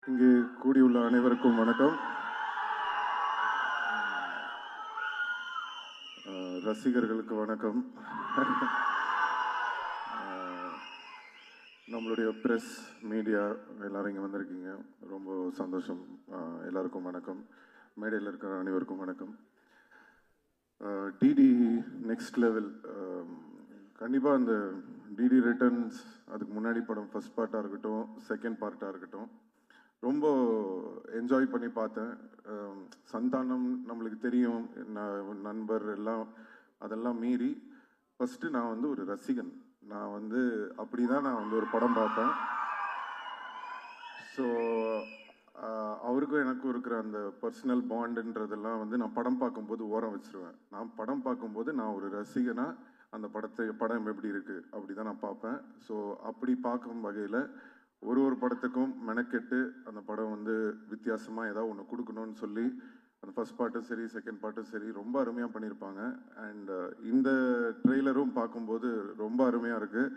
இங்கே கூடியுள்ள அனைவருக்கும் வணக்கம். ரசிகர்களுக்கு வணக்கம். நம்மளுடைய ப்ரெஸ் மீடியா எல்லாரும் இங்கே வந்திருக்கீங்க, ரொம்ப சந்தோஷம். எல்லாருக்கும் வணக்கம். மேடையில் இருக்கிற அனைவருக்கும் வணக்கம். டிடி நெக்ஸ்ட் லெவல், கண்டிப்பாக அந்த டிடி ரிட்டர்ன்ஸ், அதுக்கு முன்னாடி படம் ஃபர்ஸ்ட் பார்ட்டாக இருக்கட்டும், செகண்ட் பார்ட்டாக இருக்கட்டும், ரொம்ப என்ஜாய் பண்ணி பார்த்தேன். சந்தானம் நம்மளுக்கு தெரியும், நண்பர் எல்லாம், அதெல்லாம் மீறி ஃபஸ்ட்டு நான் வந்து ஒரு ரசிகன். நான் வந்து அப்படி தான் நான் வந்து ஒரு படம் பார்ப்பேன். ஸோ அவருக்கும் எனக்கும் இருக்கிற அந்த பர்சனல் பாண்டுன்றதெல்லாம் வந்து நான் படம் பார்க்கும்போது ஓரம் வச்சிருவேன். நான் படம் பார்க்கும்போது நான் ஒரு ரசிகனாக அந்த படம் எப்படி இருக்குது அப்படி தான் நான் பார்ப்பேன். ஸோ அப்படி பார்க்கும் வகையில் ஒரு படத்துக்கும் மெனக்கெட்டு அந்த படம் வந்து வித்தியாசமாக ஏதாவது ஒன்று கொடுக்கணும்னு சொல்லி அந்த ஃபர்ஸ்ட் பார்ட்டும் சரி, செகண்ட் பார்ட்டும் சரி, ரொம்ப அருமையாக பண்ணியிருப்பாங்க. அண்ட் இந்த ட்ரெய்லரும் பார்க்கும்போது ரொம்ப அருமையாக இருக்குது.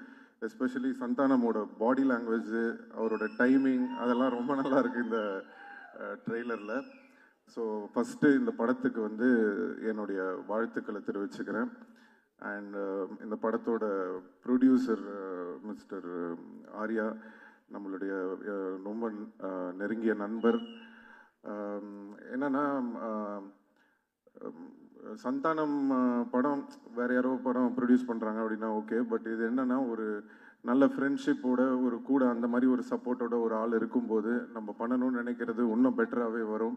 எஸ்பெஷலி சந்தானமோட பாடி லாங்குவேஜ், அவரோட டைமிங், அதெல்லாம் ரொம்ப நல்லா இருக்குது இந்த ட்ரெய்லரில். ஸோ ஃபஸ்ட்டு இந்த படத்துக்கு வந்து என்னுடைய வாழ்த்துக்களை தெரிவிச்சுக்கிறேன். அண்ட் இந்த படத்தோட ப்ரொடியூசர் மிஸ்டர் ஆர்யா, நம்மளுடைய ரொம்ப நெருங்கிய நண்பர். என்னன்னா, சந்தானம் படம் வேற யாரோ படம் ப்ரொடியூஸ் பண்ணுறாங்க அப்படின்னா ஓகே, பட் இது என்னன்னா ஒரு நல்ல ஃப்ரெண்ட்ஷிப்போட, ஒரு கூட அந்த மாதிரி ஒரு சப்போர்ட்டோட ஒரு ஆள் இருக்கும்போது நம்ம பண்ணணும்னு நினைக்கிறது இன்னும் பெட்டராகவே வரும்.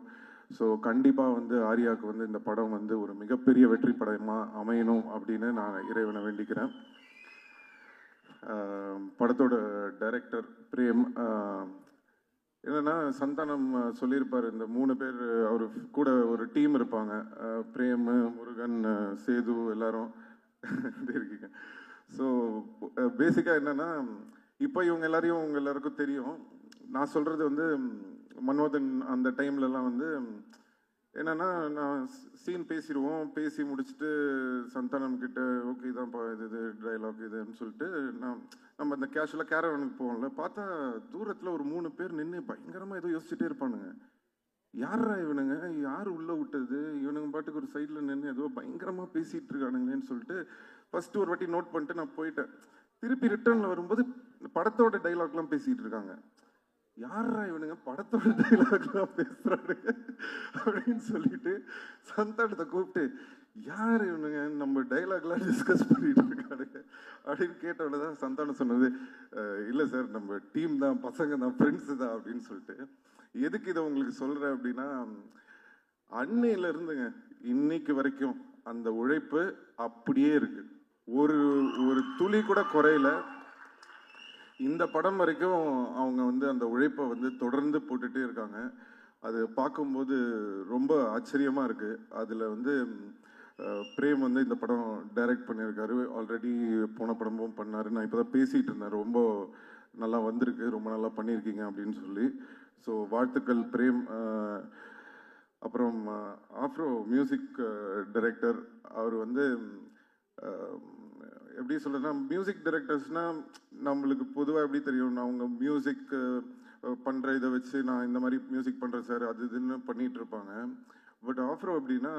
ஸோ கண்டிப்பாக வந்து ஆர்யாவுக்கு வந்து இந்த படம் வந்து ஒரு மிகப்பெரிய வெற்றி படமாக அமையணும் அப்படின்னு நான் இறைவனை வேண்டிக்கிறேன். படத்தோட டைரக்டர் பிரேம், என்னன்னா சந்தானம் சொல்லியிருப்பார், இந்த 3 பேர் அவர் கூட ஒரு டீம் இருப்பாங்க, பிரேம், முருகன், சேது, எல்லாரும் இருக்கீங்க. ஸோ பேசிக்காக என்னன்னா, இப்போ இவங்க எல்லாரையும் உங்க எல்லாருக்கும் தெரியும். நான் சொல்றது வந்து மன்மதன் அந்த டைம்லலாம் வந்து என்னன்னா, நான் சீன் பேசிடுவோம், பேசி முடிச்சுட்டு சந்தானம் கிட்ட ஓகே இதான்ப்பா இது டைலாக் இதுன்னு சொல்லிட்டு நம்ம அந்த கேஷுவலாக கேரவனுக்கு போவோம்ல, பார்த்தா தூரத்தில் ஒரு 3 பேர் நின்று பயங்கரமாக ஏதோ யோசிச்சுட்டே இருப்பானுங்க. யாரா இவனுங்க, யார் உள்ளே விட்டது, இவனுங்க பாட்டுக்கு ஒரு சைடில் நின்று ஏதோ பயங்கரமாக பேசிகிட்டு இருக்கானுங்களேன்னு சொல்லிட்டு ஃபஸ்ட்டு ஒரு வாட்டி நோட் பண்ணிட்டு நான் போயிட்டேன். திருப்பி ரிட்டர்னில் வரும்போது படத்தோட டைலாக்லாம் பேசிகிட்டு இருக்காங்க. யாரா இவனுங்க படத்தோட டைலாக்லாம் பேசுறானுங்க அப்படின்னு சொல்லிட்டு சந்தானத்தை கூப்பிட்டு, யார் இவனுங்க நம்ம டைலாக்லாம் டிஸ்கஸ் பண்ணிட்டு இருக்கானுங்க அப்படின்னு கேட்டவொடனே தான் சந்தானம் சொன்னது, இல்லை சார் நம்ம டீம் தான், பசங்க தான், ஃப்ரெண்ட்ஸு தான் அப்படின்னு சொல்லிட்டு. எதுக்கு இதை உங்களுக்கு சொல்கிறேன் அப்படின்னா, அன்னையில இருந்துங்க இன்னைக்கு வரைக்கும் அந்த உழைப்பு அப்படியே இருக்கு, ஒரு ஒரு துளி கூட குறையல. இந்த படம் வரைக்கும் அவங்க வந்து அந்த உழைப்பை வந்து தொடர்ந்து போட்டுகிட்டே இருக்காங்க. அது பார்க்கும்போது ரொம்ப ஆச்சரியமாக இருக்குது. அதில் வந்து பிரேம் வந்து இந்த படம் டைரக்ட் பண்ணியிருக்காரு, ஆல்ரெடி போன படமும் பண்ணார். நான் இப்போ தான் பேசிகிட்டு இருந்தேன், ரொம்ப நல்லா வந்திருக்கு, ரொம்ப நல்லா பண்ணியிருக்கீங்க அப்படின்னு சொல்லி. ஸோ வாழ்த்துக்கள் பிரேம். அப்புறம் ஆஃப்ரோ மியூசிக் டைரக்டர், அவர் வந்து எப்படி சொல்கிறேன்னா, மியூசிக் டைரக்டர்ஸ்னால் நம்மளுக்கு பொதுவாக எப்படி தெரியும், அவங்க மியூசிக் பண்ணுற இதை வச்சு நான் இந்த மாதிரி மியூசிக் பண்ணுறேன் சார் அது இதுன்னு பண்ணிகிட்டு இருப்பாங்க. பட் ஆஃப்ரோ எப்படின்னா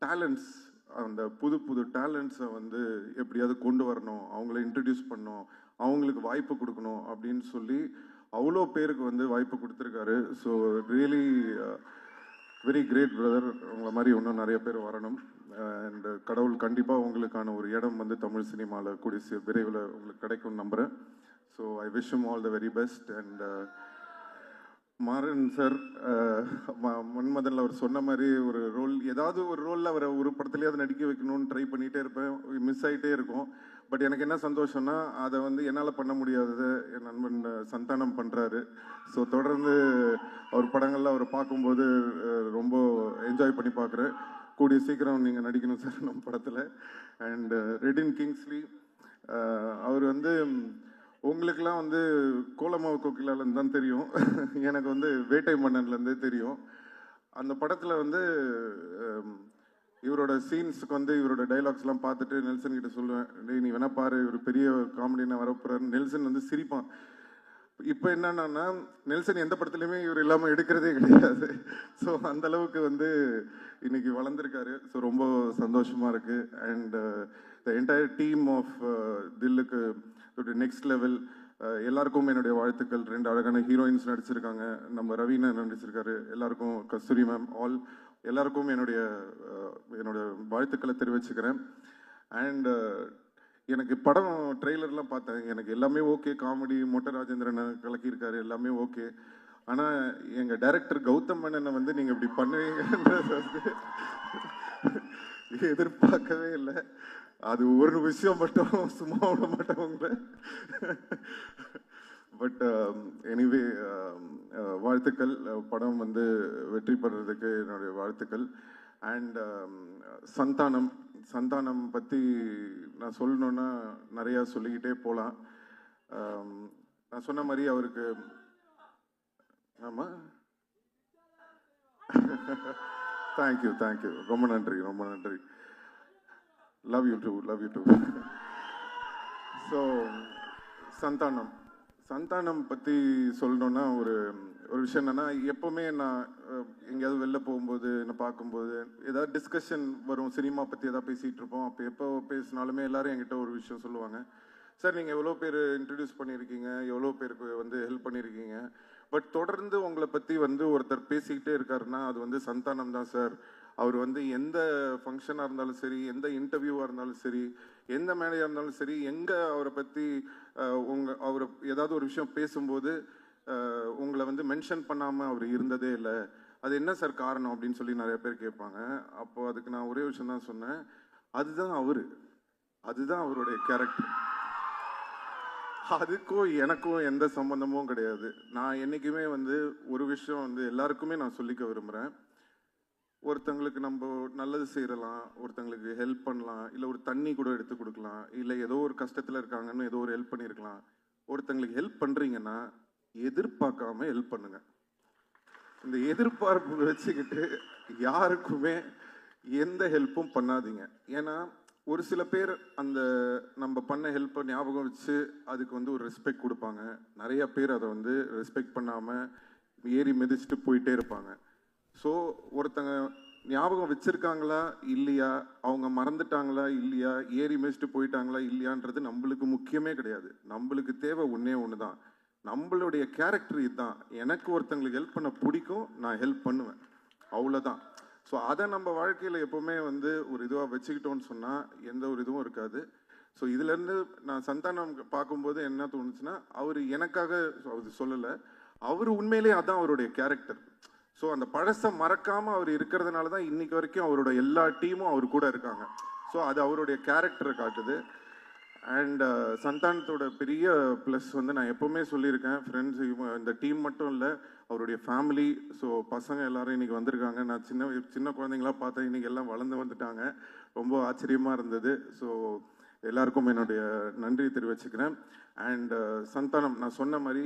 டேலண்ட்ஸ், அந்த புது டேலண்ட்ஸை வந்து எப்படியாவது கொண்டு வரணும், அவங்கள இன்ட்ரடியூஸ் பண்ணணும், அவங்களுக்கு வாய்ப்பு கொடுக்கணும் அப்படின்னு சொல்லி அவ்வளோ பேருக்கு வந்து வாய்ப்பு கொடுத்துருக்காரு. So really very great brother. உங்களை மாதிரி இன்னும் நிறைய பேர் வரணும். அண்ட் கடவுள் கண்டிப்பாக உங்களுக்கான ஒரு இடம் வந்து தமிழ் சினிமாவில் கூடிய விரைவில் உங்களுக்கு கிடைக்கும்னு நம்புகிறேன். So I wish you all the very best. And Maran sir, மன்மதனில் அவர் சொன்ன மாதிரி ஒரு ரோல், ஏதாவது ஒரு ரோலில் அவரை ஒரு படத்துலேயாவது நடிக்க வைக்கணும்னு ட்ரை பண்ணிகிட்டே இருப்பேன், மிஸ் ஆகிட்டே இருக்கும். பட் எனக்கு என்ன சந்தோஷம்னா, அதை வந்து என்னால் பண்ண முடியாதது என் நண்பன் சந்தானம் பண்ணுறாரு. ஸோ தொடர்ந்து அவர் படங்களில் அவரை பார்க்கும்போது ரொம்ப என்ஜாய் பண்ணி பார்க்குறேன். கூடிய சீக்கிரம் நீங்கள் நடிக்கணும் சார் நம்ம படத்தில். அண்ட் ரெடின் கிங்ஸ்லி, அவர் வந்து உங்களுக்கெல்லாம் வந்து கோலமாவு கோகிலாலேருந்து தான் தெரியும், எனக்கு வந்து வேட்டை மன்னன்லேருந்தே தெரியும். அந்த படத்தில் வந்து இவரோட சீன்ஸுக்கு வந்து இவரோட டைலாக்ஸ்லாம் பார்த்துட்டு நெல்சன் கிட்ட சொல்லுவேன், டேய் நீ வேணா பாரு, இவர் பெரிய காமெடினா வரப்போறாரு. நெல்சன் வந்து சிரிப்பான், இப்போ என்னன்னா நெல்சன் எந்த படத்துலையுமே இவர் இல்லாமல் எடுக்கிறதே கிடையாது. ஸோ அந்த அளவுக்கு வந்து இன்னைக்கு வளர்ந்துருக்காரு. ஸோ ரொம்ப சந்தோஷமா இருக்கு. And the entire team of Dhillukku next level எல்லாருக்கும் என்னுடைய வாழ்த்துக்கள். 2 அழகான ஹீரோயின்ஸ் நடிச்சிருக்காங்க. நம்ம ரவீனா நடிச்சிருக்காரு. எல்லாருக்கும் கஸ்தூரி மேம் எல்லாருக்கும் என்னோட வாழ்த்துக்களை தெரிவிச்சுக்கிறேன். அண்ட் எனக்கு படம் ட்ரெய்லர்லாம் பார்த்தேன். எனக்கு எல்லாமே ஓகே. காமெடி மொட்டை ராஜேந்திரன் கலக்கியிருக்காரு, எல்லாமே ஓகே. ஆனால் எங்கள் டைரக்டர் கௌதம் மேனனை வந்து நீங்கள் இப்படி பண்ணுவீங்கன்றது வந்து எதிர்பார்க்கவே இல்லை. அது ஒரு விஷயம் மட்டும் சும்மா விட மாட்டவங்கள. பட் எனிவே வாழ்த்துக்கள். படம் வந்து வெற்றி பெறதுக்கு என்னுடைய வாழ்த்துக்கள். அண்ட் சந்தானம் பற்றி நான் சொல்லணுன்னா நிறையா சொல்லிக்கிட்டே போகலாம். நான் சொன்ன மாதிரி அவருக்கு ஆமாம் தேங்க்யூ ரொம்ப நன்றி. Love you too. So Santhanam பற்றி சொல்லணுன்னா ஒரு விஷயம் என்னென்னா, எப்போவுமே நான் எங்கேயாவது வெளில போகும்போது என்ன பார்க்கும்போது ஏதாவது டிஸ்கஷன் வரும், சினிமா பற்றி எதாவது பேசிகிட்டு இருப்போம். அப்போ எப்போ பேசினாலுமே எல்லோரும் என்கிட்ட ஒரு விஷயம் சொல்லுவாங்க. சார் நீங்கள் எவ்வளோ பேர் இன்ட்ரடியூஸ் பண்ணியிருக்கீங்க, எவ்வளோ பேருக்கு வந்து ஹெல்ப் பண்ணியிருக்கீங்க, பட் தொடர்ந்து உங்களை பற்றி வந்து ஒருத்தர் பேசிக்கிட்டே இருக்காருன்னா அது வந்து சந்தானம் தான் சார். அவர் வந்து எந்த ஃபங்க்ஷனாக இருந்தாலும் சரி, எந்த இன்டர்வியூவாக இருந்தாலும் சரி, எந்த மேடையாக இருந்தாலும் சரி, எங்கே அவரை பற்றி அவர் ஏதாவது ஒரு விஷயம் பேசும்போது உங்களை வந்து மென்ஷன் பண்ணாமல் அவர் இருந்ததே இல்லை. அது என்ன சார் காரணம் அப்படின்னு சொல்லி நிறைய பேர் கேட்பாங்க. அப்போது அதுக்கு நான் ஒரே விஷயம் தான் சொன்னேன், அதுதான் அவருடைய கேரக்டர். அதுக்கும் எனக்கும் எந்த சம்பந்தமும் கிடையாது. நான் என்றைக்குமே வந்து ஒரு விஷயம் வந்து எல்லாருக்குமே நான் சொல்லிக்க விரும்புகிறேன். ஒருத்தங்களுக்கு நம்ம நல்லது செய்யலாம், ஒருத்தங்களுக்கு ஹெல்ப் பண்ணலாம், இல்லை ஒரு தண்ணி கூட எடுத்து கொடுக்கலாம், இல்லை ஏதோ ஒரு கஷ்டத்தில் இருக்காங்கன்னு ஏதோ ஒரு ஹெல்ப் பண்ணியிருக்கலாம். ஒருத்தங்களுக்கு ஹெல்ப் பண்ணுறீங்கன்னா எதிர்பார்க்காம ஹெல்ப் பண்ணுங்க. இந்த எதிர்பார்ப்பு வச்சுக்கிட்டு யாருக்குமே எந்த ஹெல்ப்பும் பண்ணாதீங்க. ஏன்னா ஒரு சில பேர் அந்த நம்ம பண்ண ஹெல்ப்பை ஞாபகம் வச்சு அதுக்கு வந்து ஒரு ரெஸ்பெக்ட் கொடுப்பாங்க. நிறைய பேர் அதை வந்து ரெஸ்பெக்ட் பண்ணாமல் ஏறி மிதிச்சுட்டு போயிட்டே இருப்பாங்க. ஸோ ஒருத்தங்க ஞாபகம் வச்சுருக்காங்களா இல்லையா, அவங்க மறந்துட்டாங்களா இல்லையா, ஏறி மிதிச்சுட்டு போயிட்டாங்களா இல்லையான்றது நம்மளுக்கு முக்கியமே கிடையாது. நம்மளுக்கு தேவை ஒன்று தான், நம்மளுடைய கேரக்டர் இதுதான். எனக்கு ஒருத்தங்களுக்கு ஹெல்ப் பண்ண பிடிக்கும், நான் ஹெல்ப் பண்ணுவேன், அவ்வளோதான். ஸோ அதை நம்ம வாழ்க்கையில் எப்போவுமே வந்து ஒரு இதுவாக வச்சுக்கிட்டோன்னு சொன்னால் எந்த ஒரு இதுவும் இருக்காது. ஸோ இதுலேருந்து நான் சந்தானம் பார்க்கும்போது என்ன தோணுச்சுன்னா, அவர் எனக்காக அது சொல்லலை, அவர் உண்மையிலே அதான் அவருடைய கேரக்டர். ஸோ அந்த பழசை மறக்காமல் அவர் இருக்கிறதுனால தான் இன்னைக்கு வரைக்கும் அவரோட எல்லா டீமும் அவர் கூட இருக்காங்க. ஸோ அது அவருடைய கேரக்டரை காட்டுது. அண்ட் சந்தானத்தோட பெரிய ப்ளஸ் வந்து நான் எப்போவுமே சொல்லியிருக்கேன், ஃப்ரெண்ட்ஸ் இந்த டீம் மட்டும் இல்லை, அவருடைய ஃபேமிலி. ஸோ பசங்க எல்லாரும் இன்றைக்கி வந்திருக்காங்க. நான் சின்ன குழந்தைங்களாம் பார்த்தேன், இன்றைக்கி எல்லாம் வளர்ந்து வந்துட்டாங்க. ரொம்ப ஆச்சரியமாக இருந்தது. ஸோ எல்லாருக்கும் என்னுடைய நன்றி தெரிவிச்சுக்கிறேன். அண்ட் சந்தானம் நான் சொன்ன மாதிரி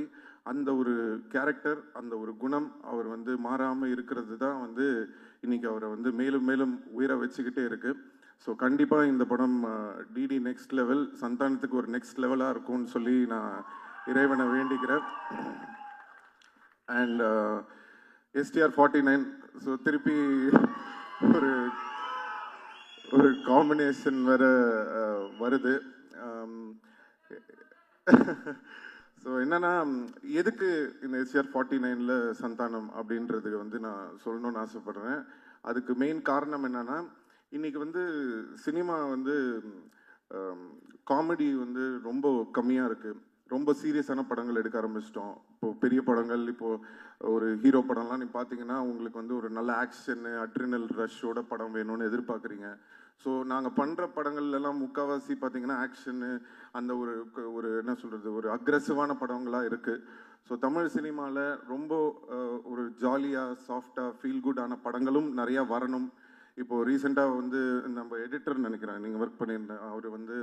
அந்த ஒரு கேரக்டர், அந்த ஒரு குணம் அவர் வந்து மாறாமல் இருக்கிறது தான் வந்து இன்றைக்கி அவரை வந்து மேலும் மேலும் உயர வச்சுக்கிட்டே இருக்குது. ஸோ கண்டிப்பாக இந்த படம் டிடி நெக்ஸ்ட் லெவல், சந்தானத்துக்கு ஒரு நெக்ஸ்ட் லெவலாக இருக்கும்னு சொல்லி நான் இறைவனை வேண்டிக்கிறேன். அண்ட் STR 49, ஸோ திருப்பி ஒரு காம்பினேஷன் வேறு வருது. ஸோ என்னன்னா, எதுக்கு இந்த STR 49ல் சந்தானம் அப்படின்றதுக்கு வந்து நான் சொல்லணும்னு ஆசைப்படுறேன். அதுக்கு மெயின் காரணம் என்னன்னா, இன்னைக்கு வந்து சினிமா வந்து காமெடி வந்து ரொம்ப கம்மியாக இருக்குது. ரொம்ப சீரியஸான படங்கள் எடுக்க ஆரம்பிச்சிட்டோம். இப்போது பெரிய படங்கள், இப்போது ஒரு ஹீரோ படம்லாம் நீ பார்த்தீங்கன்னா உங்களுக்கு வந்து ஒரு நல்ல ஆக்ஷனு, அட்ரினல் ரஷ்ஷோட படம் வேணும்னு எதிர்பார்க்குறீங்க. ஸோ நாங்கள் பண்ணுற படங்கள்லாம் முக்கால்வாசி பார்த்தீங்கன்னா ஆக்ஷனு, அந்த ஒரு என்ன சொல்கிறது, ஒரு அக்ரெசிவான படங்களாக இருக்குது. ஸோ தமிழ் சினிமாவில் ரொம்ப ஒரு ஜாலியாக சாஃப்டாக ஃபீல் குட்டான படங்களும் நிறையா வரணும். இப்போது ரீசெண்டாக வந்து நம்ம எடிட்டர் நினைக்கிறேன் நீங்கள் ஒர்க் பண்ணியிருந்தேன், அவர் வந்து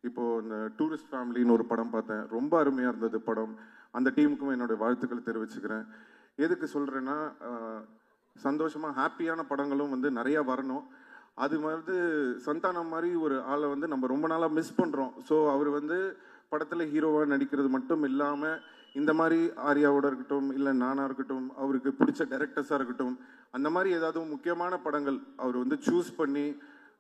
இப்போது இந்த டூரிஸ்ட் ஃபேமிலின்னு ஒரு படம் பார்த்தேன், ரொம்ப அருமையாக இருந்தது படம். அந்த டீமுக்கும் என்னுடைய வாழ்த்துக்கள் தெரிவிச்சுக்கிறேன். எதுக்கு சொல்கிறேன்னா, சந்தோஷமாக ஹாப்பியான படங்களும் வந்து நிறையா வரணும். அது வந்து சந்தானம் மாதிரி ஒரு ஆளை வந்து நம்ம ரொம்ப நாளாக மிஸ் பண்ணுறோம். ஸோ அவர் வந்து படத்தில் ஹீரோவாக நடிக்கிறது மட்டும் இல்லாமல் இந்த மாதிரி ஆர்யாவோட இருக்கட்டும், இல்லை நானாக இருக்கட்டும், அவருக்கு பிடிச்ச டைரக்டர்ஸாக இருக்கட்டும், அந்த மாதிரி ஏதாவது முக்கியமான படங்கள் அவர் வந்து சூஸ் பண்ணி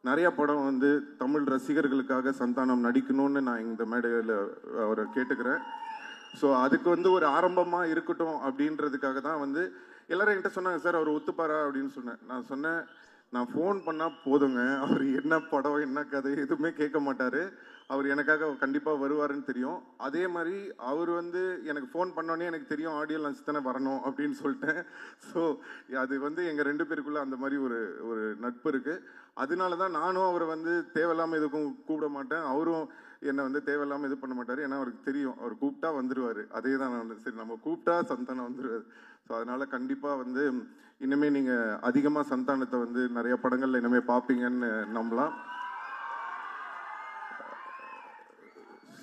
நிறைய படம் வந்து தமிழ் ரசிகர்களுக்காக சந்தானம் நடிக்கணும்னு நான் இந்த மேடையில் அவரை கேட்டுக்கிறேன். ஸோ அதுக்கு வந்து ஒரு ஆரம்பமாக இருக்கட்டும் அப்படின்றதுக்காக தான் வந்து எல்லாரும் என்கிட்ட சொன்னாங்க, சார் அவர் ஒத்துப்பாரா அப்படின்னு சொன்னேன். நான் சொன்னேன், நான் ஃபோன் பண்ணால் போதுங்க, அவர் என்ன படம் என்ன கதை எதுவுமே கேட்க மாட்டார், அவர் எனக்காக கண்டிப்பாக வருவாருன்னு தெரியும். அதே மாதிரி அவர் வந்து எனக்கு ஃபோன் பண்ணோன்னே எனக்கு தெரியும் ஆடியோ லான்ச் தானே வரணும் அப்படின்னு சொல்லிட்டேன். ஸோ அது வந்து எங்கள் 2 பேருக்குள்ளே அந்த மாதிரி ஒரு ஒரு நட்பு இருக்குது. அதனால தான் நானும் அவரை வந்து தேவையில்லாமல் எதுக்கும் கூப்பிட மாட்டேன், அவரும் என்னை வந்து தேவையில்லாமல் இது பண்ண மாட்டார். ஏன்னா அவருக்கு தெரியும் அவர் கூப்பிட்டா வந்துடுவார். அதே தான் நான் வந்து சரி நம்ம கூப்பிட்டா சந்தானம் வந்துடுவார். ஸோ அதனால் கண்டிப்பாக வந்து இனிமேல் நீங்கள் அதிகமாக சந்தானத்தை வந்து நிறைய படங்களில் இனிமேல் பார்ப்பீங்கன்னு நம்பலாம்.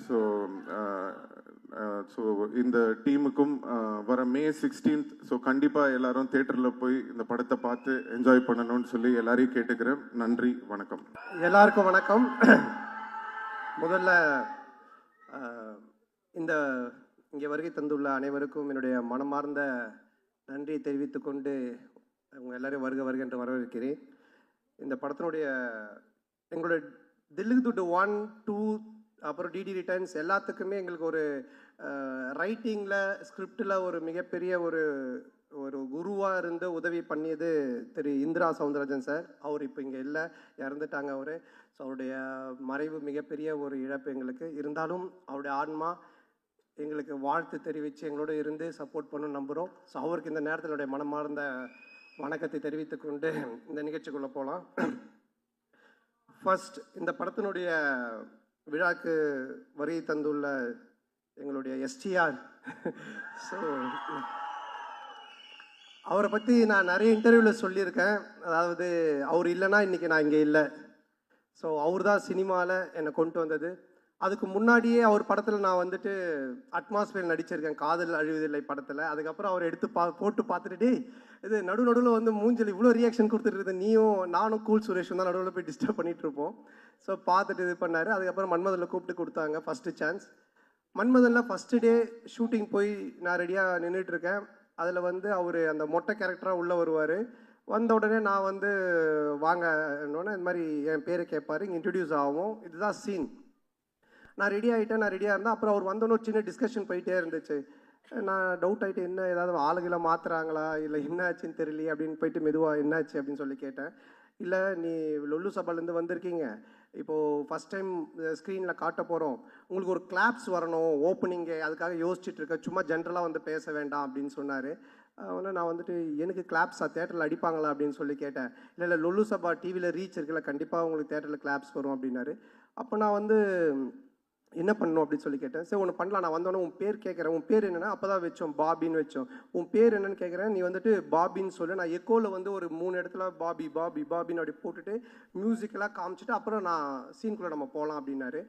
ஸோ இந்த டீமுக்கும் வர May 16th ஸோ கண்டிப்பாக எல்லாரும் தேட்டரில் போய் இந்த படத்தை பார்த்து என்ஜாய் பண்ணணும்னு சொல்லி எல்லாரையும் கேட்டுக்கிறேன். நன்றி, வணக்கம். எல்லாருக்கும் வணக்கம். முதல்ல இந்த இங்கே வருகை தந்துள்ள அனைவருக்கும் என்னுடைய மனமார்ந்த நன்றியை தெரிவித்து கொண்டு அவங்க எல்லாரையும் வருக என்று வரவேற்கிறேன். இந்த படத்தினுடைய எங்களுடைய தில்லுக்கு துட்டு 1, 2 அப்புறம் டிடி ரிட்டர்ன்ஸ் எல்லாத்துக்குமே எங்களுக்கு ஒரு ரைட்டிங்கில் ஸ்கிரிப்டில் ஒரு மிகப்பெரிய ஒரு ஒரு குருவாக இருந்து உதவி பண்ணியது திரு இந்திரா சவுந்தரராஜன் சார். அவர் இப்போ இங்கே இல்லை, இறந்துட்டாங்க அவர். ஸோ அவருடைய மறைவு மிகப்பெரிய ஒரு இழப்பு எங்களுக்கு. இருந்தாலும் அவருடைய ஆன்மா எங்களுக்கு வாழ்த்து தெரிவித்து எங்களோட இருந்து சப்போர்ட் பண்ணணும்னு நம்புகிறோம். ஸோ அவருக்கு இந்த நேரத்தில் என்னுடைய மனமார்ந்த வணக்கத்தை தெரிவித்து கொண்டு இந்த நிகழ்ச்சிக்குள்ளே போகலாம். ஃபர்ஸ்ட், இந்த படத்தினுடைய விழாக்கு வருகை தந்துள்ள எங்களுடைய எஸ்டிஆர். ஸோ அவரை பற்றி நான் நிறைய இன்டர்வியூவில் சொல்லியிருக்கேன். அதாவது அவர் இல்லைன்னா இன்றைக்கி நான் இங்கே இல்லை. ஸோ அவர் தான் சினிமாவில் என்னை கொண்டு வந்தது. அதுக்கு முன்னாடியே அவர் படத்தில் நான் வந்துட்டு அட்மாஸ்பியர் நடிச்சிருக்கேன், காதல் அழிவதில்லை படத்தில். அதுக்கப்புறம் அவர் எடுத்து போட்டு பார்த்துட்டு, இது நடுவில் வந்து மூஞ்சல் இவ்வளோ ரியாக்ஷன் கொடுத்துட்டு நீயும் நானும் கூல் சுரேஷும் தான் நடுவில் போய் டிஸ்டர்ப் பண்ணிகிட்டு இருப்போம். ஸோ பார்த்துட்டு இது பண்ணார். அதுக்கப்புறம் மன்மதனில் கூப்பிட்டு கொடுத்தாங்க ஃபஸ்ட்டு சான்ஸ். மன்மதனில் ஃபஸ்ட்டு டே ஷூட்டிங் போய் நான் ரெடியாக நின்றுட்டுருக்கேன். அதில் வந்து அவர் அந்த மொட்டை கேரக்டராக உள்ளே வருவார். வந்த உடனே நான் வந்து வாங்கன்னொன்னே இந்த மாதிரி என் பேரை கேட்பார், இங்கே இன்ட்ரடியூஸ் ஆகும், இதுதான் சீன். நான் ரெடி ஆகிட்டேன், நான் ரெடியாக இருந்தேன். அப்புறம் அவர் வந்தோன்னு சின்ன டிஸ்கஷன் போயிட்டே இருந்துச்சு. நான் டவுட் ஆகிட்டு, என்ன ஏதாவது ஆளுகளை மாற்றுறாங்களா இல்லை என்ன ஆச்சுன்னு தெரியலையே அப்படின்னு போயிட்டு மெதுவாக என்னாச்சு அப்படின்னு சொல்லி கேட்டேன். இல்லை, நீ லொல்லு சபாலேருந்து வந்திருக்கீங்க, இப்போது ஃபஸ்ட் டைம் ஸ்க்ரீனில் காட்ட போகிறோம், உங்களுக்கு ஒரு கிளாப்ஸ் வரணும் ஓப்பனிங்கு, அதுக்காக யோசிச்சுட்டு இருக்கேன், சும்மா ஜென்ரலாக வந்து பேச வேண்டாம் அப்படின்னு சொன்னார். உடனே நான் வந்துட்டு எனக்கு கிளாப்ஸாக தேட்டரில் அடிப்பாங்களா அப்படின்னு சொல்லி கேட்டேன். இல்லை லொல்லு சபா டிவியில் ரீச் இருக்குல்ல, கண்டிப்பாக உங்களுக்கு தேட்டரில் கிளாப்ஸ் வரும் அப்படின்னாரு. அப்போ நான் வந்து என்ன பண்ணணும் அப்படின்னு சொல்லி கேட்டேன். சரி ஒன்று பண்ணலாம், நான் வந்தோடனே உன் பேர் கேட்குறேன், உன் பேர் என்னென்னா, அப்போ தான் வச்சோம் பாபின்னு வச்சோம். உன் பேர் என்னன்னு கேட்குறேன், நீ வந்துட்டு பாபின்னு சொல்லு. நான் எக்கோவில் வந்து ஒரு 3 இடத்துல பாபி பாபி பாபின்னு அப்படி போட்டுட்டு மியூசிக்கெல்லாம் காமிச்சிட்டு அப்புறம் நான் சீனுக்குள்ளே நம்ம போகலாம் அப்படின்னாரு.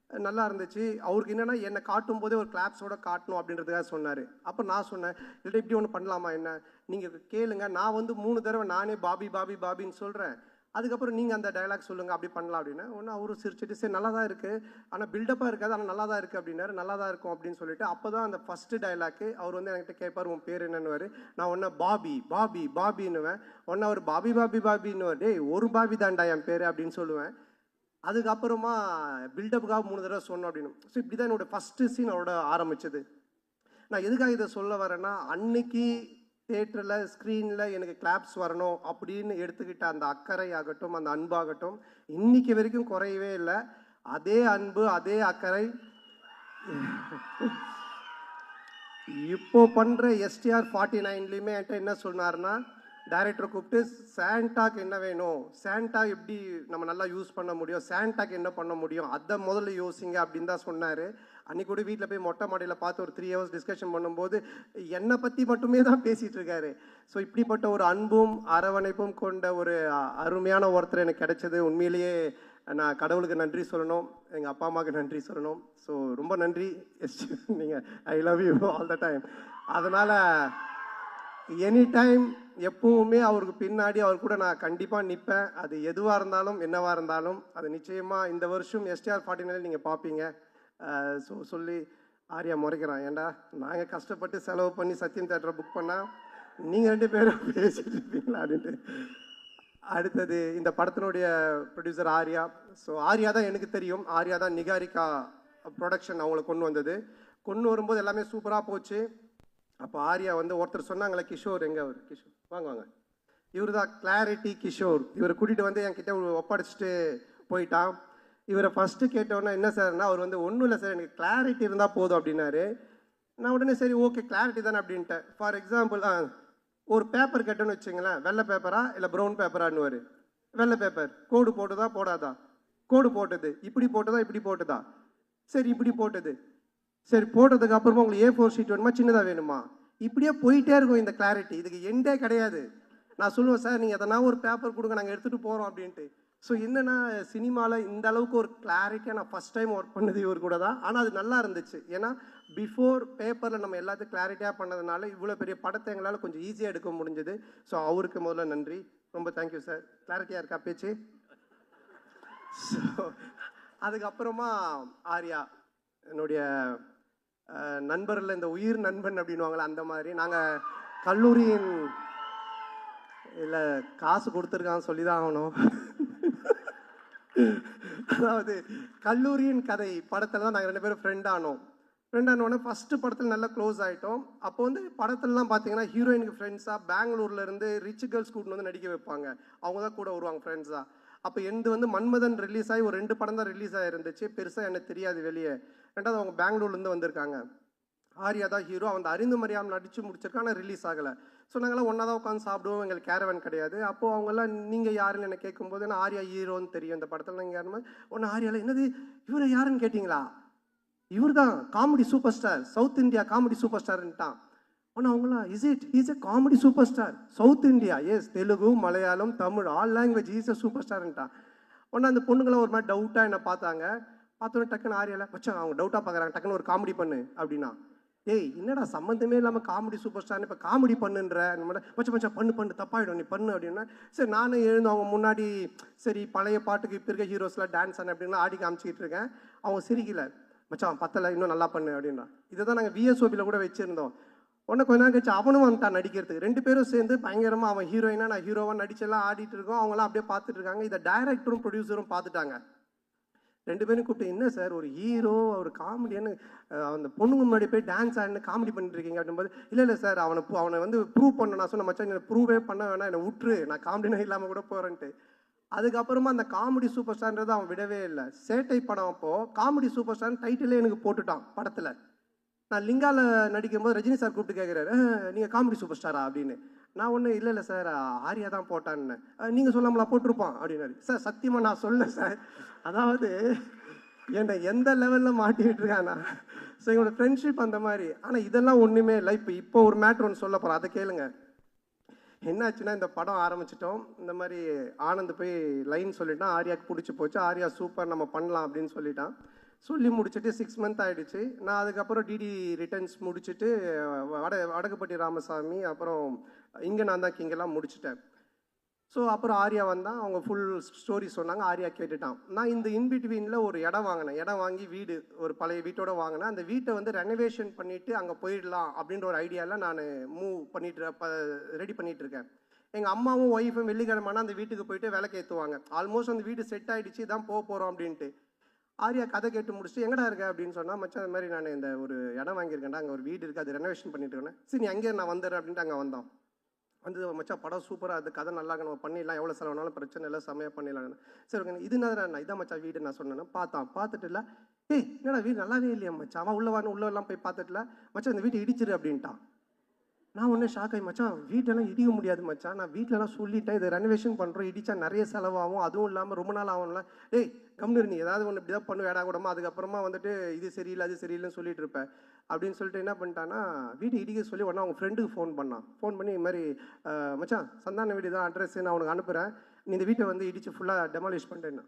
நல்லா இருந்துச்சு. அவருக்கு என்னென்னா என்னை காட்டும் போதே ஒரு கிளாப்ஸோட காட்டணும் அப்படின்றதுக்காக சொன்னார். அப்போ நான் சொன்னேன், இல்லை இப்படி ஒன்று பண்ணலாமா, என்ன நீங்கள் கேளுங்க, நான் வந்து 3 தடவை நானே பாபி பாபி பாபின்னு சொல்கிறேன், அதுக்கப்புறம் நீங்கள் அந்த டைலாக் சொல்லுங்கள், அப்படி பண்ணலாம் அப்படின்னு. ஒன்று அவரும் சிரிச்சிட்டு, சரி நல்லா தான் இருக்குது, ஆனால் பில்டப்பாக இருக்காது, ஆனால் நல்லா தான் இருக்குது அப்படின்னாரு. நல்லா தான் இருக்கும் அப்படின்னு சொல்லிட்டு அப்போ தான் அந்த ஃபஸ்ட்டு டைலாக்கு அவர் வந்து என்கிட்ட கேட்பார், உன் பேர் என்னன்னுவார். நான் ஒன்று பாபி பாபி பாபின்னுவேன். ஒன்று அவர் பாபி பாபி பாபின்னுவார், டேய் ஒரு பாபி தான்டா என் பேர் அப்படின்னு சொல்லுவேன். அதுக்கப்புறமா பில்டப்புக்காக 3 தடவை சொன்னோம் அப்படின்னு. ஸோ இப்படி தான் என்னோடய ஃபஸ்ட்டு சீன் அவரோட ஆரம்பிச்சது. நான் எதுக்காக இதை சொல்ல வரேன்னா, அன்னைக்கு தேட்டரில் ஸ்க்ரீனில் எனக்கு கிளாப்ஸ் வரணும் அப்படின்னு எடுத்துக்கிட்ட அந்த அக்கறை ஆகட்டும், அந்த அன்பாகட்டும், இன்னைக்கு வரைக்கும் குறையவே இல்லை. அதே அன்பு அதே அக்கறை இப்போ பண்ணுற STR 49லையுமே என்கிட்ட என்ன சொன்னார்னா, டைரக்டரை கூப்பிட்டு சாண்டாக்கு என்ன வேணும், சாண்டா எப்படி நம்ம நல்லா யூஸ் பண்ண முடியும், சாண்டாக்கு என்ன பண்ண முடியும், அதை முதல்ல யோசிங்க அப்படின்னு தான் சொன்னார். அன்றைக்கி கூட வீட்டில் போய் மொட்டை மாடியில் பார்த்து ஒரு 3 hours டிஸ்கஷன் பண்ணும்போது என்னை பற்றி மட்டுமே தான் பேசிகிட்டு இருக்காரு. ஸோ இப்படிப்பட்ட ஒரு அன்பும் அரவணைப்பும் கொண்ட ஒரு அருமையான ஒருத்தர் எனக்கு கிடைச்சது. உண்மையிலேயே நான் கடவுளுக்கு நன்றி சொல்லணும், எங்கள் அப்பா அம்மாவுக்கு நன்றி சொல்லணும். ஸோ ரொம்ப நன்றி நீங்கள், I love you all the time. அதனால் எனி டைம் எப்பவுமே அவருக்கு பின்னாடி அவர் கூட நான் கண்டிப்பாக நிற்பேன். அது எதுவாக இருந்தாலும் என்னவாக இருந்தாலும் அது நிச்சயமாக இந்த வருஷம் STR 49 நீங்கள் பார்ப்பீங்க. ஸோ சொல்லி ஆர்யா முறைக்கிறான், ஏன்டா நாங்கள் கஷ்டப்பட்டு செலவு பண்ணி சத்யம் தேட்டரை புக் பண்ணால் நீங்கள் 2 பேரும் பேசிட்டு இருப்பீங்களா அப்படின்ட்டு. அடுத்தது இந்த படத்தினுடைய ப்ரொடியூசர் ஆர்யா. ஸோ ஆர்யா தான் எனக்கு தெரியும், ஆர்யா தான் நிகாரிகா ப்ரொடக்ஷன் அவங்கள கொண்டு வந்தது. கொண்டு வரும்போது எல்லாமே சூப்பராக போச்சு. அப்போ ஆர்யா வந்து ஒருத்தர் சொன்னாங்களே, கிஷோர் எங்கே அவர், கிஷோர் வாங்க வாங்க, இவர் தான் கிளாரிட்டி கிஷோர். இவரை கூட்டிகிட்டு வந்து என்கிட்ட ஒப்படைச்சிட்டு போயிட்டான். இவரை ஃபஸ்ட்டு கேட்டோன்னா என்ன சார்னா, அவர் வந்து ஒன்றும் இல்லை சார், எனக்கு கிளாரிட்டி இருந்தால் போதும் அப்படின்னாரு. நான் உடனே சரி ஓகே கிளாரிட்டி தானே அப்படின்ட்டேன். ஃபார் எக்ஸாம்பிள் ஒரு பேப்பர் கேட்டோன்னு வச்சுங்களேன், வெள்ளை பேப்பரா இல்லை ப்ரௌன் பேப்பரான்னுவார். வெள்ளை பேப்பர் கோடு போட்டுதா போடாதா, கோடு போட்டது, இப்படி போட்டதா இப்படி போட்டதா, சரி இப்படி போட்டது, சரி போட்டதுக்கு அப்புறமா உங்களுக்கு A4 ஷீட் வேணுமா சின்னதாக வேணுமா, இப்படியே போயிட்டே இருக்கும் இந்த கிளாரிட்டி. இதுக்கு எண்டே கிடையாது. நான் சொல்லுவேன் சார் நீங்கள் எதனா ஒரு பேப்பர் கொடுங்க நாங்கள் எடுத்துகிட்டு போகிறோம் அப்படின்ட்டு. ஸோ என்னென்னா சினிமாவில் இந்த அளவுக்கு ஒரு கிளாரிட்டியாக நான் ஃபஸ்ட் டைம் ஒர்க் பண்ணது இவர் கூட தான். ஆனால் அது நல்லா இருந்துச்சு. ஏன்னா பிஃபோர் பேப்பரில் நம்ம எல்லாத்தையும் கிளாரிட்டியாக பண்ணதுனால இவ்வளோ பெரிய படத்தை எங்களால் கொஞ்சம் ஈஸியாக எடுக்க முடிஞ்சது. ஸோ அவருக்கு முதல்ல நன்றி, ரொம்ப தேங்க்யூ சார். கிளாரிட்டியாக இருக்கா பேச்சு? ஸோ அதுக்கப்புறமா ஆர்யா என்னுடைய நண்பரில் இந்த உயிர் நண்பன் அப்படின்வாங்களே அந்த மாதிரி. நாங்கள் கல்லூரியின் இல்லை காசு கொடுத்துருக்கான்னு சொல்லி தான் ஆகணும். அதாவது கல்லூரியின் கதை படத்தில் தான் நாங்கள் 2 பேரும் ஃப்ரெண்ட் ஆனோடனே ஃபஸ்ட்டு படத்தில் நல்லா க்ளோஸ் ஆகிட்டோம். அப்போ வந்து படத்துலலாம் பார்த்தீங்கன்னா ஹீரோயினுக்கு ஃப்ரெண்ட்ஸாக பெங்களூர்லேருந்து ரிச் கேர்ள்ஸ் கூட்டின்னு வந்து நடிக்க வைப்பாங்க. அவங்க தான் கூட வருவாங்க ஃப்ரெண்ட்ஸாக. அப்போ எந்த வந்து மன்மதன் ரிலீஸ் ஆகி ஒரு 2 படம் தான் ரிலீஸ் ஆகிருந்துச்சு. பெருசாக எனக்கு தெரியாது வெளியே. ரெண்டாவது அவங்க பெங்களூர்லேருந்து வந்திருக்காங்க. ஆர்யா தான் ஹீரோ. அவன் அறிந்து மரியாமல் நடித்து முடிச்சிருக்கான், ஆனால் ரிலீஸ் ஆகலை. ஸோ நாங்களாம் ஒன்றா தான் உட்காந்து சாப்பிடுவோம். எங்களுக்கு கேரவன் கிடையாது. அப்போது அவங்கெல்லாம் நீங்கள் யாருன்னு என்ன கேட்கும்போது நான் ஆர்யா ஹீரோன்னு தெரியும் இந்த படத்தில். நீங்கள் யாருமே ஒன்று ஆர்யாவில் என்னது இவரை யாருன்னு கேட்டிங்களா, இவர் தான் comedy super star, south India comedy super ஸ்டார்ன்ட்டான். ஆனால் அவங்களாம் is a comedy super star south India, yes Telugu Malayalam Tamil all language is a super ஸ்டார்ன்ட்டான். ஒன்று அந்த பொண்ணுங்களாம் ஒரு மாதிரி டவுட்டாக என்னை பார்த்தாங்க. பார்த்தோன்னே டக்குன்னு ஆர்யாவில் மச்சான் அவங்க டவுட்டாக பார்க்குறாங்க, டக்குன்னு ஒரு காமெடி பண்ணு அப்படின்னா. ஏய் என்னடா சம்மந்தமே இல்லாமல் காமெடி சூப்பர் ஸ்டார்னு இப்போ காமெடி பண்ணுன்ற மச்சான் பண்ணு தப்பாயிடும் நீ பண்ணு அப்படின்னா. சரி நானும் எழுந்து அவங்க முன்னாடி சரி பழைய பாட்டுக்கு இப்போ இருக்க ஹீரோஸ்லாம் டான்ஸ் ஆன அப்படின்னா ஆடி காமிச்சிக்கிட்டு இருக்கேன். அவங்க சிரிக்கல, மச்சான் பத்தலை இன்னும் நல்லா பண்ணு அப்படின்னா. இதை தான் நாங்கள் VSOPயில் கூட வச்சுருந்தோம். உடனே கொஞ்ச நேரம் கழிச்சு அவனும் வந்துட்டான் நடிக்கிறதுக்கு. 2 பேரும் சேர்ந்து பயங்கரமாக அவன் ஹீரோயினா நான் ஹீரோவாக நடிச்செல்லாம் ஆடிட்டு இருக்கோம். அவங்களாம் அப்படியே பார்த்துட்டு இருக்காங்க. இதை டைரக்டரும் ப்ரொடியூசரும் பார்த்துட்டாங்க. 2 பேரும் கூப்பிட்டு என்ன சார் ஒரு ஹீரோ ஒரு காமெடின்னு அந்த பொண்ணுங்க முன்னாடி போய் டான்ஸ் ஆடினு காமெடி பண்ணிட்டு இருக்கீங்க அப்படின்போது, இல்லை சார் அவனை வந்து ப்ரூவ் பண்ண. நான் சொன்ன மச்சான் என்னை ப்ரூவே பண்ண வேணாம், என்னை விட்டுரு, நான் காமெடினா இல்லாமல் கூட போகிறேன்ட்டு. அதுக்கப்புறமா அந்த காமெடி சூப்பர் ஸ்டார்ன்றது அவன் விடவே இல்லை. சேட்டை படம் அப்போது காமெடி சூப்பர் ஸ்டார் டைட்டிலே எனக்கு போட்டுட்டான் படத்தில். நான் லிங்காவில் நடிக்கும்போது ரஜினி சார் கூப்பிட்டு கேட்குறாரு, நீங்கள் காமெடி சூப்பர் ஸ்டாரா அப்படின்னு. நான் ஒன்றும் இல்லை சார் ஆர்யா தான் போட்டான்னு. நீங்கள் சொல்லாமலா போட்டிருப்பான் அப்படின்னாரு. சார் சத்தியமாக நான் சொல்ல சார், அதாவது என்னை எந்த லெவலில் மாட்டிக்கிட்டு இருக்கானா. ஸோ எங்களோட ஃப்ரெண்ட்ஷிப் அந்த மாதிரி. ஆனால் இதெல்லாம் ஒன்றுமே இல்லை. இப்போ ஒரு மேட்ரு ஒன்று சொல்ல போகிறோம், அதை கேளுங்க. என்னாச்சுன்னா இந்த படம் ஆரம்பிச்சிட்டோம். இந்த மாதிரி ஆனந்த் போய் லைன் சொல்லிட்டான், ஆர்யாவுக்கு பிடிச்சி போச்சு, ஆர்யா சூப்பர் நம்ம பண்ணலாம் அப்படின்னு சொல்லிட்டான். சொல்லி முடிச்சுட்டு 6 மந்த் ஆகிடுச்சு. நான் அதுக்கப்புறம் டிடி ரிட்டர்ன்ஸ் முடிச்சுட்டு வடகுப்பட்டி ராமசாமி அப்புறம் இங்கே நான் தான் கிங்கெல்லாம் முடிச்சுட்டேன். ஸோ அப்புறம் ஆர்யா வந்தான், அவங்க ஃபுல் ஸ்டோரி சொன்னாங்க, ஆர்யா கேட்டுட்டான். நான் இந்த இன்பிட்வீனில் ஒரு இடம் வாங்கினேன். இடம் வாங்கி வீடு ஒரு பழைய வீட்டோடு வாங்கினேன். அந்த வீட்டை வந்து ரெனோவேஷன் பண்ணிவிட்டு அங்கே போயிடலாம் அப்படின்ற ஒரு ஐடியாவில் நான் மூவ் ரெடி பண்ணிகிட்டு இருக்கேன். எங்கள் அம்மாவும் ஒய்ஃபும் வெள்ளிக்கிழமைனா அந்த வீட்டுக்கு போயிட்டு விளக்கு ஏற்றுவாங்க. ஆல்மோஸ்ட் அந்த வீடு செட் ஆகிடுச்சு, தான் போகிறோம் அப்படின்ட்டு. ஆர்யா கதை கேட்டு முடிச்சுட்டு எங்கடா இருக்க அப்படின்னு சொன்னால், மச்சான் அந்த மாதிரி நான் இந்த ஒரு இடம் வாங்கியிருக்கேன்டா, அங்கே ஒரு வீடு இருக்குது, அது ரெனோவேஷன் பண்ணிட்டு இருக்கேன். சரி அங்கேயே நான் வந்துடுறேன் அப்படின்ட்டு அங்கே வந்தோம். வந்து மச்சான் படம் சூப்பராக, அது கதை நல்லா நம்ம பண்ணிடலாம், எவ்வளோ செலவுனாலும் பிரச்சனை இல்லை, செம்மையாக பண்ணிடலாம். சரி ஓகே இது நான் இதான் மச்சான் வீடு நான் சொன்னேன்னா பார்த்துட்டு இல்லை, ஏய் என்னடா வீடு நல்லாவே இல்லையா மச்சான், அவன் உள்ளெல்லாம் போய் பார்த்துட்டுல மச்சான் இந்த வீட்டை இடிச்சிரு அப்படின்ட்டான். நான் ஒன்றும் ஷாக் ஆகி, மச்சான் வீட்டெல்லாம் இடிக்க முடியாது மச்சான், நான் வீட்டிலலாம் சொல்லிட்டேன், இதை ரெனோவேஷன் பண்ணுறோம், இடித்தா நிறைய செலவாகும், அதுவும் இல்லாமல் ரொம்ப நாள் ஆகும்ல. ஏய் கம்னு நீ ஏதாவது ஒன்று இப்படி தான் பண்ணு வேடா கூடமா, அதுக்கப்புறமா வந்துட்டு இது சரியில்லை அது சரியில்லைன்னு சொல்லிட்டு இருப்பேன் அப்படின்னு சொல்லிட்டு என்ன பண்ணிட்டான்னா, வீடு இடிக்க சொல்லி உடனே அவங்க ஃப்ரெண்டுக்கு ஃபோன் பண்ணி இது மாதிரி மச்சான் சந்தான வீடு தான் அட்ரஸ் நான் உனக்கு அனுப்புகிறேன், நீ இந்த வீட்டை வந்து இடித்து ஃபுல்லாக டெமாலிஷ் பண்ணிட்டேன்னா.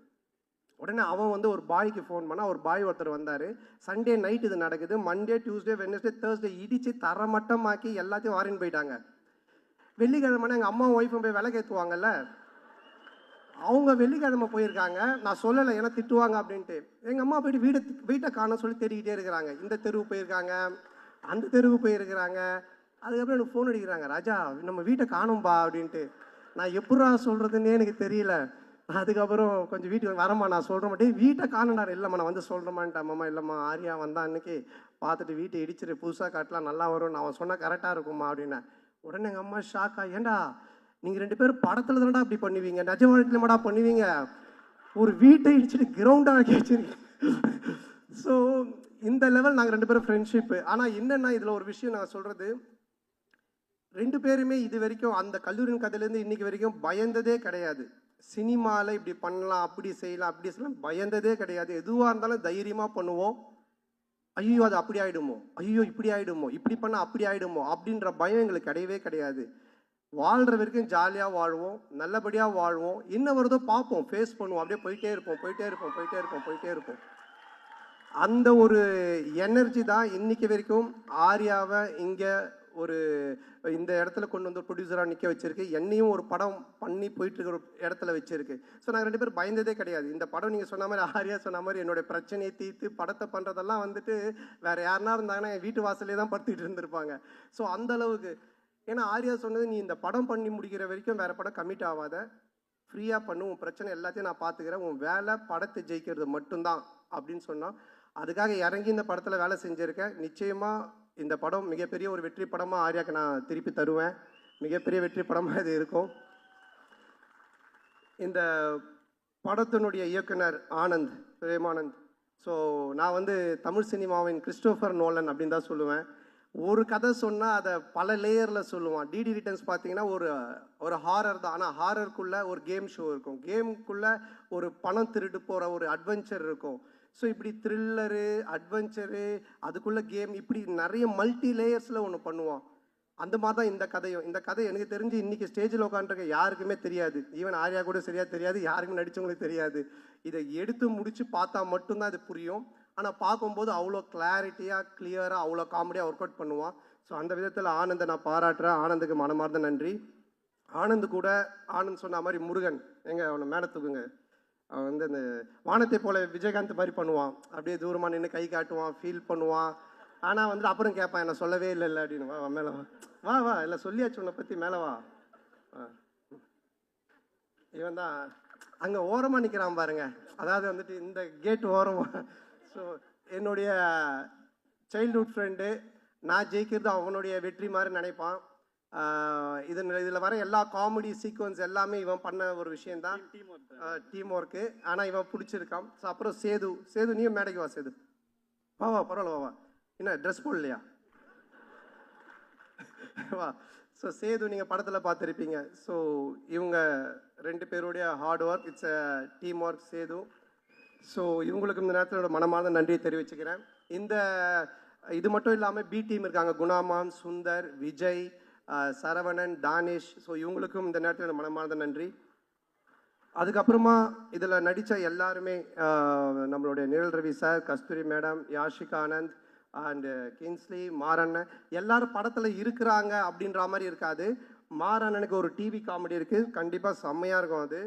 உடனே அவன் வந்து ஒரு பாய்க்கு ஃபோன் பண்ணால், ஒரு பாய் ஒருத்தர் வந்தார். சண்டே நைட் இது நடக்குது, மண்டே டியூஸ்டே வெட்னஸ்டே தேர்ஸ்டே இடித்து தரமட்டமாக்கி எல்லாத்தையும் வாரின்னு போயிட்டாங்க. வெள்ளிக்கிழமைனா எங்கள் அம்மா ஒய்ஃபும் போய் விளக்கு ஏற்றுவாங்கல்ல, அவங்க வெள்ளிக்கிழமை போயிருக்காங்க. நான் சொல்லலை, ஏன்னா திட்டுவாங்க அப்படின்ட்டு. எங்கள் அம்மா போயிட்டு வீட்டை காணோம் சொல்லி தேடிக்கிட்டே இருக்கிறாங்க. இந்த தெருவு போயிருக்காங்க, அந்த தெருவு போயிருக்கிறாங்க. அதுக்கப்புறம் எனக்கு ஃபோன் அடிக்கிறாங்க, ராஜா நம்ம வீட்டை காணோம்பா அப்படின்ட்டு. நான் எப்படா சொல்கிறதுன்னே எனக்கு தெரியல. அதுக்கப்புறம் கொஞ்சம் வீட்டுக்கு வரம்மா, நான் சொல்கிற மாட்டேன், வீட்டை காணண்டாரு. இல்லைம்மா நான் வந்து சொல்கிறேம்மான்ட்டு. அம்மா இல்லைம்மா, ஆரியா வந்தான் அன்னைக்கு, பார்த்துட்டு வீட்டை இடிச்சிட்டு புதுசாக காட்டலாம், நல்லா வரும், நான் சொன்னால் கரெக்டாக இருக்கும்மா அப்படின்னேன். உடனே எங்கள் அம்மா ஷாக்கா, ஏண்டா நீங்கள் 2 பேரும் படத்தில் தானடா அப்படி பண்ணுவீங்க, நிஜ வாழ்க்கையில் மாடா பண்ணுவீங்க, ஒரு வீட்டை இடிச்சிட்டு கிரவுண்டாக ஆக்கி வச்சிருக்கீங்க. ஸோ இந்த லெவல் நாங்கள் 2 பேரும் ஃப்ரெண்ட்ஷிப்பு. ஆனால் என்னென்னா இதில் ஒரு விஷயம் நான் சொல்கிறது, 2 பேருமே இது வரைக்கும் அந்த கல்லூரியின் கதையிலேருந்து இன்னைக்கு வரைக்கும் பயந்ததே கிடையாது. சினிமாவில் இப்படி பண்ணலாம், அப்படி செய்யலாம், அப்படி செய்யலாம் பயந்ததே கிடையாது. எதுவாக இருந்தாலும் தைரியமாக பண்ணுவோம். ஐயோ அது அப்படி ஆகிடுமோ, ஐயோ இப்படி ஆகிடுமோ, இப்படி பண்ணால் அப்படி ஆகிடுமோ அப்படின்ற பயம் எங்களுக்கு கிடையவே கிடையாது. வாழ்கிற வரைக்கும் ஜாலியாக வாழ்வோம், நல்லபடியாக வாழ்வோம், என்ன வருதோ பார்ப்போம், ஃபேஸ் பண்ணுவோம், அப்படியே போயிட்டே இருப்போம், போயிட்டே இருப்போம், போயிட்டே இருப்போம், போயிட்டே இருப்போம். அந்த ஒரு எனர்ஜி தான் இன்னைக்கு வரைக்கும் ஆர்யாவை இங்கே ஒரு இந்த இடத்துல கொண்டு வந்து ப்ரொடியூசராக நிற்க வச்சிருக்கு, என்னையும் ஒரு படம் பண்ணி போயிட்டு இருக்கிற இடத்துல வச்சிருக்கு. ஸோ நாங்கள் 2 பேரும் பயந்ததே கிடையாது. இந்த படம் நீங்கள் சொன்ன மாதிரி, ஆர்யா சொன்ன மாதிரி, என்னுடைய பிரச்சனையை தீர்த்து படத்தை பண்ணுறதெல்லாம் வந்துட்டு வேற யாருனா இருந்தாங்கன்னா என் வீட்டு வாசலே தான் படுத்துக்கிட்டு இருந்திருப்பாங்க. ஸோ அந்த அளவுக்கு, ஏன்னா ஆர்யா சொன்னது, நீ இந்த படம் பண்ணி முடிக்கிற வரைக்கும் வேற படம் கமிட் ஆகாத, ஃப்ரீயாக பண்ணு, உன் பிரச்சனை எல்லாத்தையும் நான் பார்த்துக்கிறேன், உன் வேலை படத்தை ஜெயிக்கிறது மட்டும்தான் அப்படின்னு சொன்னால், அதுக்காக இறங்கி இந்த படத்தில் வேலை செஞ்சுருக்கேன். நிச்சயமாக இந்த படம் மிகப்பெரிய ஒரு வெற்றி படமாக ஆர்யாவுக்கு நான் திருப்பி தருவேன். மிகப்பெரிய வெற்றி படமாக இது இருக்கும். இந்த படத்தினுடைய இயக்குனர் ஆனந்த், பிரேமானந்த். ஸோ நான் வந்து தமிழ் சினிமாவின் கிறிஸ்டோஃபர் நோலன் அப்படின்னு தான் சொல்லுவேன். ஒரு கதை சொன்னால் அதை பல லேயரில் சொல்லுவான். டிடி ரிட்டர்ன்ஸ் பார்த்தீங்கன்னா ஒரு ஹாரர் தான், ஆனால் ஹாரருக்குள்ளே ஒரு கேம் ஷோ இருக்கும், கேமுக்குள்ளே ஒரு பணம் திருட்டு போகிற ஒரு அட்வென்ச்சர் இருக்கும். ஸோ இப்படி த்ரில்லரு, அட்வென்ச்சரு, அதுக்குள்ளே கேம், இப்படி நிறைய மல்டி லேயர்ஸில் ஒன்று பண்ணுவான். அந்த மாதிரி தான் இந்த கதையும். இந்த கதை எனக்கு தெரிஞ்சு இன்றைக்கி ஸ்டேஜில் உட்காந்துருக்க யாருக்குமே தெரியாது. ஈவன் ஆர்யா கூட சரியாக தெரியாது, யாருக்குமே நடித்தவங்களுக்கு தெரியாது. இதை எடுத்து முடித்து பார்த்தா மட்டும்தான் இது புரியும். ஆனால் பார்க்கும்போது அவ்வளோ கிளாரிட்டியாக, கிளியராக, அவ்வளோ காமெடியாக ஒர்க் அவுட் பண்ணுவான். ஸோ அந்த விதத்தில் ஆனந்தை நான் பாராட்டுறேன். ஆனந்துக்கு மனமார்ந்த நன்றி. ஆனந்த் கூட, ஆனந்த் சொன்ன மாதிரி முருகன், எங்கே அவனை மேலே தூக்குங்க, அவன் வந்து அந்த வானத்தை போல விஜயகாந்த் மாதிரி பண்ணுவான், அப்படியே தூரமாக நின்று கை காட்டுவான், ஃபீல் பண்ணுவான். ஆனால் வந்து அப்புறம் கேட்பான், என்ன சொல்லவே இல்லை அப்படின்னு. வா மேலே வா, வா வா, இல்லை சொல்லியாச்சு உன்னை பற்றி, மேலே வா. இவன் தான் அங்கே ஓரமாக நிற்கிறான் பாருங்க, அதாவது வந்துட்டு இந்த கேட் ஓரமாக. ஸோ என்னுடைய சைல்ட்ஹுட் ஃப்ரெண்டு, நான் ஜெயிக்கிறது அவனுடைய வெற்றி மாதிரி நினைப்பான். இதில் வர எல்லா காமெடி சீக்வன்ஸ் எல்லாமே இவன் பண்ண ஒரு விஷயந்தான், டீம் ஒர்க்கு. ஆனால் இவன் பிடிச்சிருக்கான். ஸோ அப்புறம் சேது நீயும் மேடைக்கு வா. சேது வா வா, பரவாயில்ல வா. என்ன ட்ரெஸ் போடலையா? வா. ஸோ சேது நீங்கள் படத்தில் பார்த்துருப்பீங்க. ஸோ இவங்க 2 பேருடைய hard work, it's a team work Sethu. So இவங்களுக்கு இந்த நேரத்தில் மனமார்ந்த நன்றியை தெரிவிச்சுக்கிறேன். இது மட்டும் இல்லாமல் பி டீம் இருக்காங்க, குணாமான், சுந்தர், விஜய், சரவணன், தானிஷ். ஸோ இவங்களுக்கும் இந்த நேரத்தில் மனமார்ந்த நன்றி. அதுக்கப்புறமா இதில் நடித்த எல்லாருமே, நம்மளுடைய Nizhal Ravi sir, Kasthuri madam, Yashika Anand and Kingsley, மாரண்ணன், எல்லாரும் படத்தில் இருக்கிறாங்க அப்படின்ற மாதிரி இருக்காது. மாரண்ணனுக்கு ஒரு டிவி காமெடி இருக்குது, கண்டிப்பாக செம்மையாக இருக்கும். அது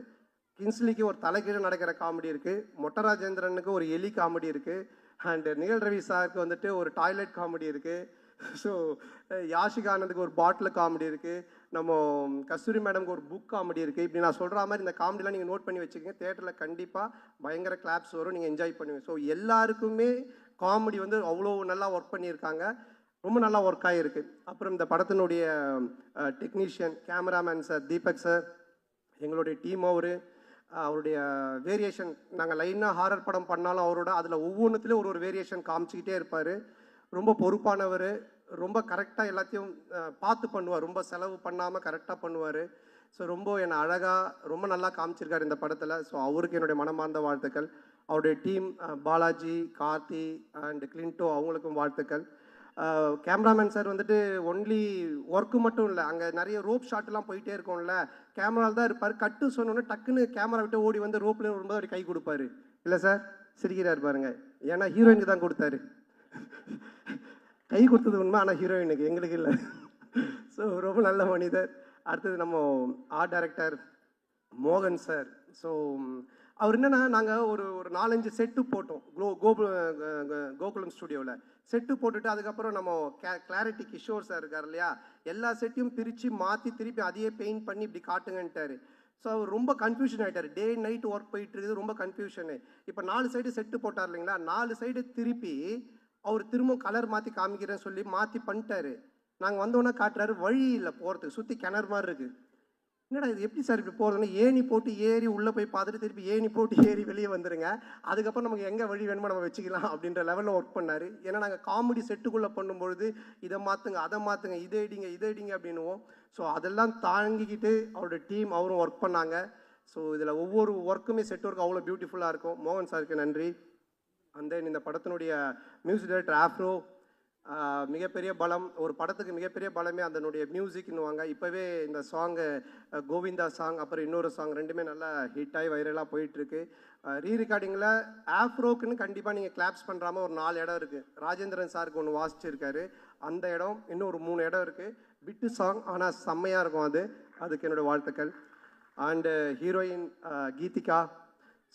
கின்ஸ்லிக்கு ஒரு தலைகீழ நடக்கிற காமெடி இருக்குது, மொட்டராஜேந்திரனுக்கு ஒரு எலி காமெடி இருக்குது, அண்டு நிழல் ரவி சாருக்கு வந்துட்டு ஒரு டாய்லெட் காமெடி இருக்குது. ஸோ யாஷிகா ஆனந்துக்கு ஒரு பாட்டில் காமெடி இருக்குது, நம்ம கஸ்தூரி மேடம்க்கு ஒரு புக் காமெடி இருக்குது. இப்படி நான் சொல்கிற மாதிரி இந்த காமெடிலாம் நீங்கள் நோட் பண்ணி வச்சுக்கோங்க. தேட்டரில் கண்டிப்பாக பயங்கர கிளாப்ஸ் வரும், நீங்கள் என்ஜாய் பண்ணுவீங்க. ஸோ எல்லாருக்குமே காமெடி வந்து அவ்வளோ நல்லா ஒர்க் பண்ணியிருக்காங்க, ரொம்ப நல்லா ஒர்க் ஆகிருக்கு. அப்புறம் இந்த படத்தினுடைய technician, cameraman sir Deepak sir, எங்களுடைய டீம் அவருடைய வேரியேஷன், நாங்கள் லைனாக ஹாரர் படம் பண்ணாலும் அவரோட அதில் ஒவ்வொன்றுத்துலேயும் ஒரு வேரியேஷன் காமிச்சிக்கிட்டே இருப்பார். ரொம்ப பொறுப்பானவர், ரொம்ப கரெக்டாக எல்லாத்தையும் பார்த்து பண்ணுவார், ரொம்ப செலவு பண்ணாமல் கரெக்டாக பண்ணுவார். ஸோ ரொம்ப என்னை அழகாக ரொம்ப நல்லா காமிச்சிருக்காரு இந்த படத்தில். ஸோ அவருக்கு என்னுடைய மனமார்ந்த வாழ்த்துக்கள். அவருடைய டீம் பாலாஜி, கார்த்தி அண்ட் கிளின்டோ, அவங்களுக்கும் வாழ்த்துக்கள். கேமராமேன் சார் வந்துட்டு ஒன்லி ஒர்க்கு மட்டும் இல்லை, அங்கே நிறைய ரோப் ஷாட்லாம் போயிட்டே இருக்கும்ல, கேமராவில் தான் இருப்பார். கட்டு சொன்னோன்னே டக்குன்னு கேமரா விட்டு ஓடி வந்து ரோப்பில் வரும்போது அவர் கை கொடுப்பாரு. இல்லை சார் சிரிக்கிறார் பாருங்க, ஏன்னா ஹீரோயினுக்கு தான் கொடுத்தாரு. கை கொடுத்தது உண்மை, ஆனால் ஹீரோயினுக்கு, எங்களுக்கு இல்லை. ஸோ ரொம்ப நல்ல மனிதர். அடுத்தது நம்ம ஆர்ட் டைரக்டர் மோகன் சார். ஸோ அவர் என்னன்னா, நாங்கள் ஒரு ஒரு 4-5 செட்டு போட்டோம் கோகுலம் ஸ்டுடியோவில். செட்டு போட்டுட்டு அதுக்கப்புறம் நம்ம கிளாரிட்டி கிஷோர் சார் இருக்கார் இல்லையா, எல்லா செட்டையும் பிரித்து மாற்றி திருப்பி அதையே பெயிண்ட் பண்ணி இப்படி காட்டுங்கன்ட்டார். ஸோ அவர் ரொம்ப கன்ஃபியூஷன் ஆகிட்டார். டே நைட் ஒர்க் போயிட்டு இருக்குது, ரொம்ப கன்ஃபியூஷனு. இப்போ 4 சைடு செட்டு போட்டார் இல்லைங்களா, 4 சைடு திருப்பி அவர் திரும்ப கலர் மாற்றி காமிக்கிறேன்னு சொல்லி மாற்றி பண்ணிட்டாரு. நாங்கள் வந்தோன்னே காட்டுறாரு, வழி இல்லை போகிறதுக்கு, சுற்றி கிணறு மாதிரி இருக்குது. என்னடா இது எப்படி சார் இப்படி போகிறதுன்னா, ஏணி போட்டு ஏறி உள்ளே போய் பார்த்துட்டு திருப்பி ஏணி போட்டு ஏறி வெளியே வந்துடுங்க, அதுக்கப்புறம் நமக்கு எங்கே வழி வேணுமோ நம்ம வச்சுக்கலாம் அப்படின்ற லெவலில் ஒர்க் பண்ணார். ஏன்னா நாங்கள் காமெடி செட்டுக்குள்ளே பண்ணும்பொழுது இதை மாற்றுங்க அதை மாற்றுங்க இதை இடிங்க அப்படின்னுவோம். ஸோ அதெல்லாம் தாங்கிக்கிட்டு அவரோட டீம் அவரும் ஒர்க் பண்ணாங்க. ஸோ இதில் ஒவ்வொரு ஒர்க்குமே செட் ஒர்க் அவ்வளோ பியூட்டிஃபுல்லாக இருக்கும். மோகன் சாருக்கு நன்றி. அண்ட் தென் இந்த படத்தினுடைய மியூசிக் டைரக்டர் ஆஃப்ரோ, மிகப்பெரிய பலம், ஒரு படத்துக்கு மிகப்பெரிய பலமே அதனுடைய மியூசிக்னுவாங்க. இப்போவே இந்த சாங்கு கோவிந்தா சாங், அப்புறம் இன்னொரு சாங் ரெண்டுமே நல்லா ஹிட் ஆகி வைரலாக போயிட்டுருக்கு. ரீ ரெக்கார்டிங்கில் ஆஃப்ரோக்குன்னு கண்டிப்பாக நீங்கள் கிளாப்ஸ் பண்ணுறாமல் ஒரு 4 இடம் இருக்குது. ராஜேந்திரன் சாருக்கு ஒன்று வாசிச்சிருக்காரு, அந்த இடம், இன்னும் ஒரு 3 இடம் இருக்குது. பிட்டு சாங் ஆனால் செம்மையாக இருக்கும், அதுக்கு என்னோடய வாழ்த்துக்கள். And heroine Geethika.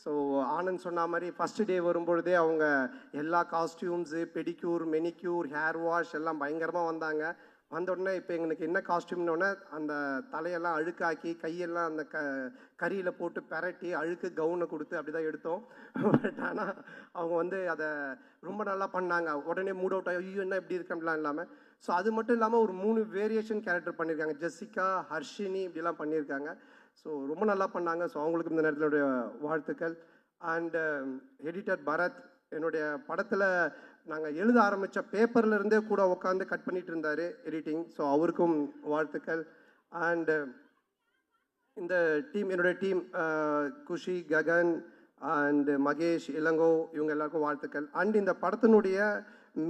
So Anand சொன்ன மாதிரி ஃபஸ்ட்டு டே வரும்பொழுதே அவங்க எல்லா costumes, pedicure, manicure, hair wash எல்லாம் பயங்கரமாக வந்தாங்க. வந்த உடனே இப்போ எங்களுக்கு என்ன காஸ்டியூம்னோடனே அந்த தலையெல்லாம் அழுக்காக்கி கையெல்லாம் அந்த கரியில் போட்டு பெரட்டி அழுக்கு கவுனை கொடுத்து அப்படி தான் எடுத்தோம். பட் ஆனால் அவங்க வந்து அதை ரொம்ப நல்லா பண்ணாங்க. உடனே மூட் அவுட் ஆகி ஐயோ என்ன இப்படி இருக்கலாம் இல்லாமல். ஸோ அது மட்டும் இல்லாமல் ஒரு 3 வேரியேஷன் கேரக்டர் பண்ணியிருக்காங்க. ஜெசிகா, ஹர்ஷினி இப்படிலாம் பண்ணியிருக்காங்க. ஸோ ரொம்ப நல்லா பண்ணாங்க. ஸோ அவங்களுக்கு இந்த நேரத்திலுடைய வாழ்த்துக்கள். அண்டு எடிட்டர் பரத், என்னுடைய படத்தில் நாங்கள் எழுத ஆரம்பித்த பேப்பர்லேருந்தே கூட உட்காந்து கட் பண்ணிட்டு இருந்தார் எடிட்டிங். ஸோ அவருக்கும் வாழ்த்துக்கள். அண்டு இந்த டீம், என்னுடைய டீம் குஷி, ககன் அண்ட் மகேஷ், இளங்கோ, இவங்க எல்லாருக்கும் வாழ்த்துக்கள். அண்ட் இந்த படத்தினுடைய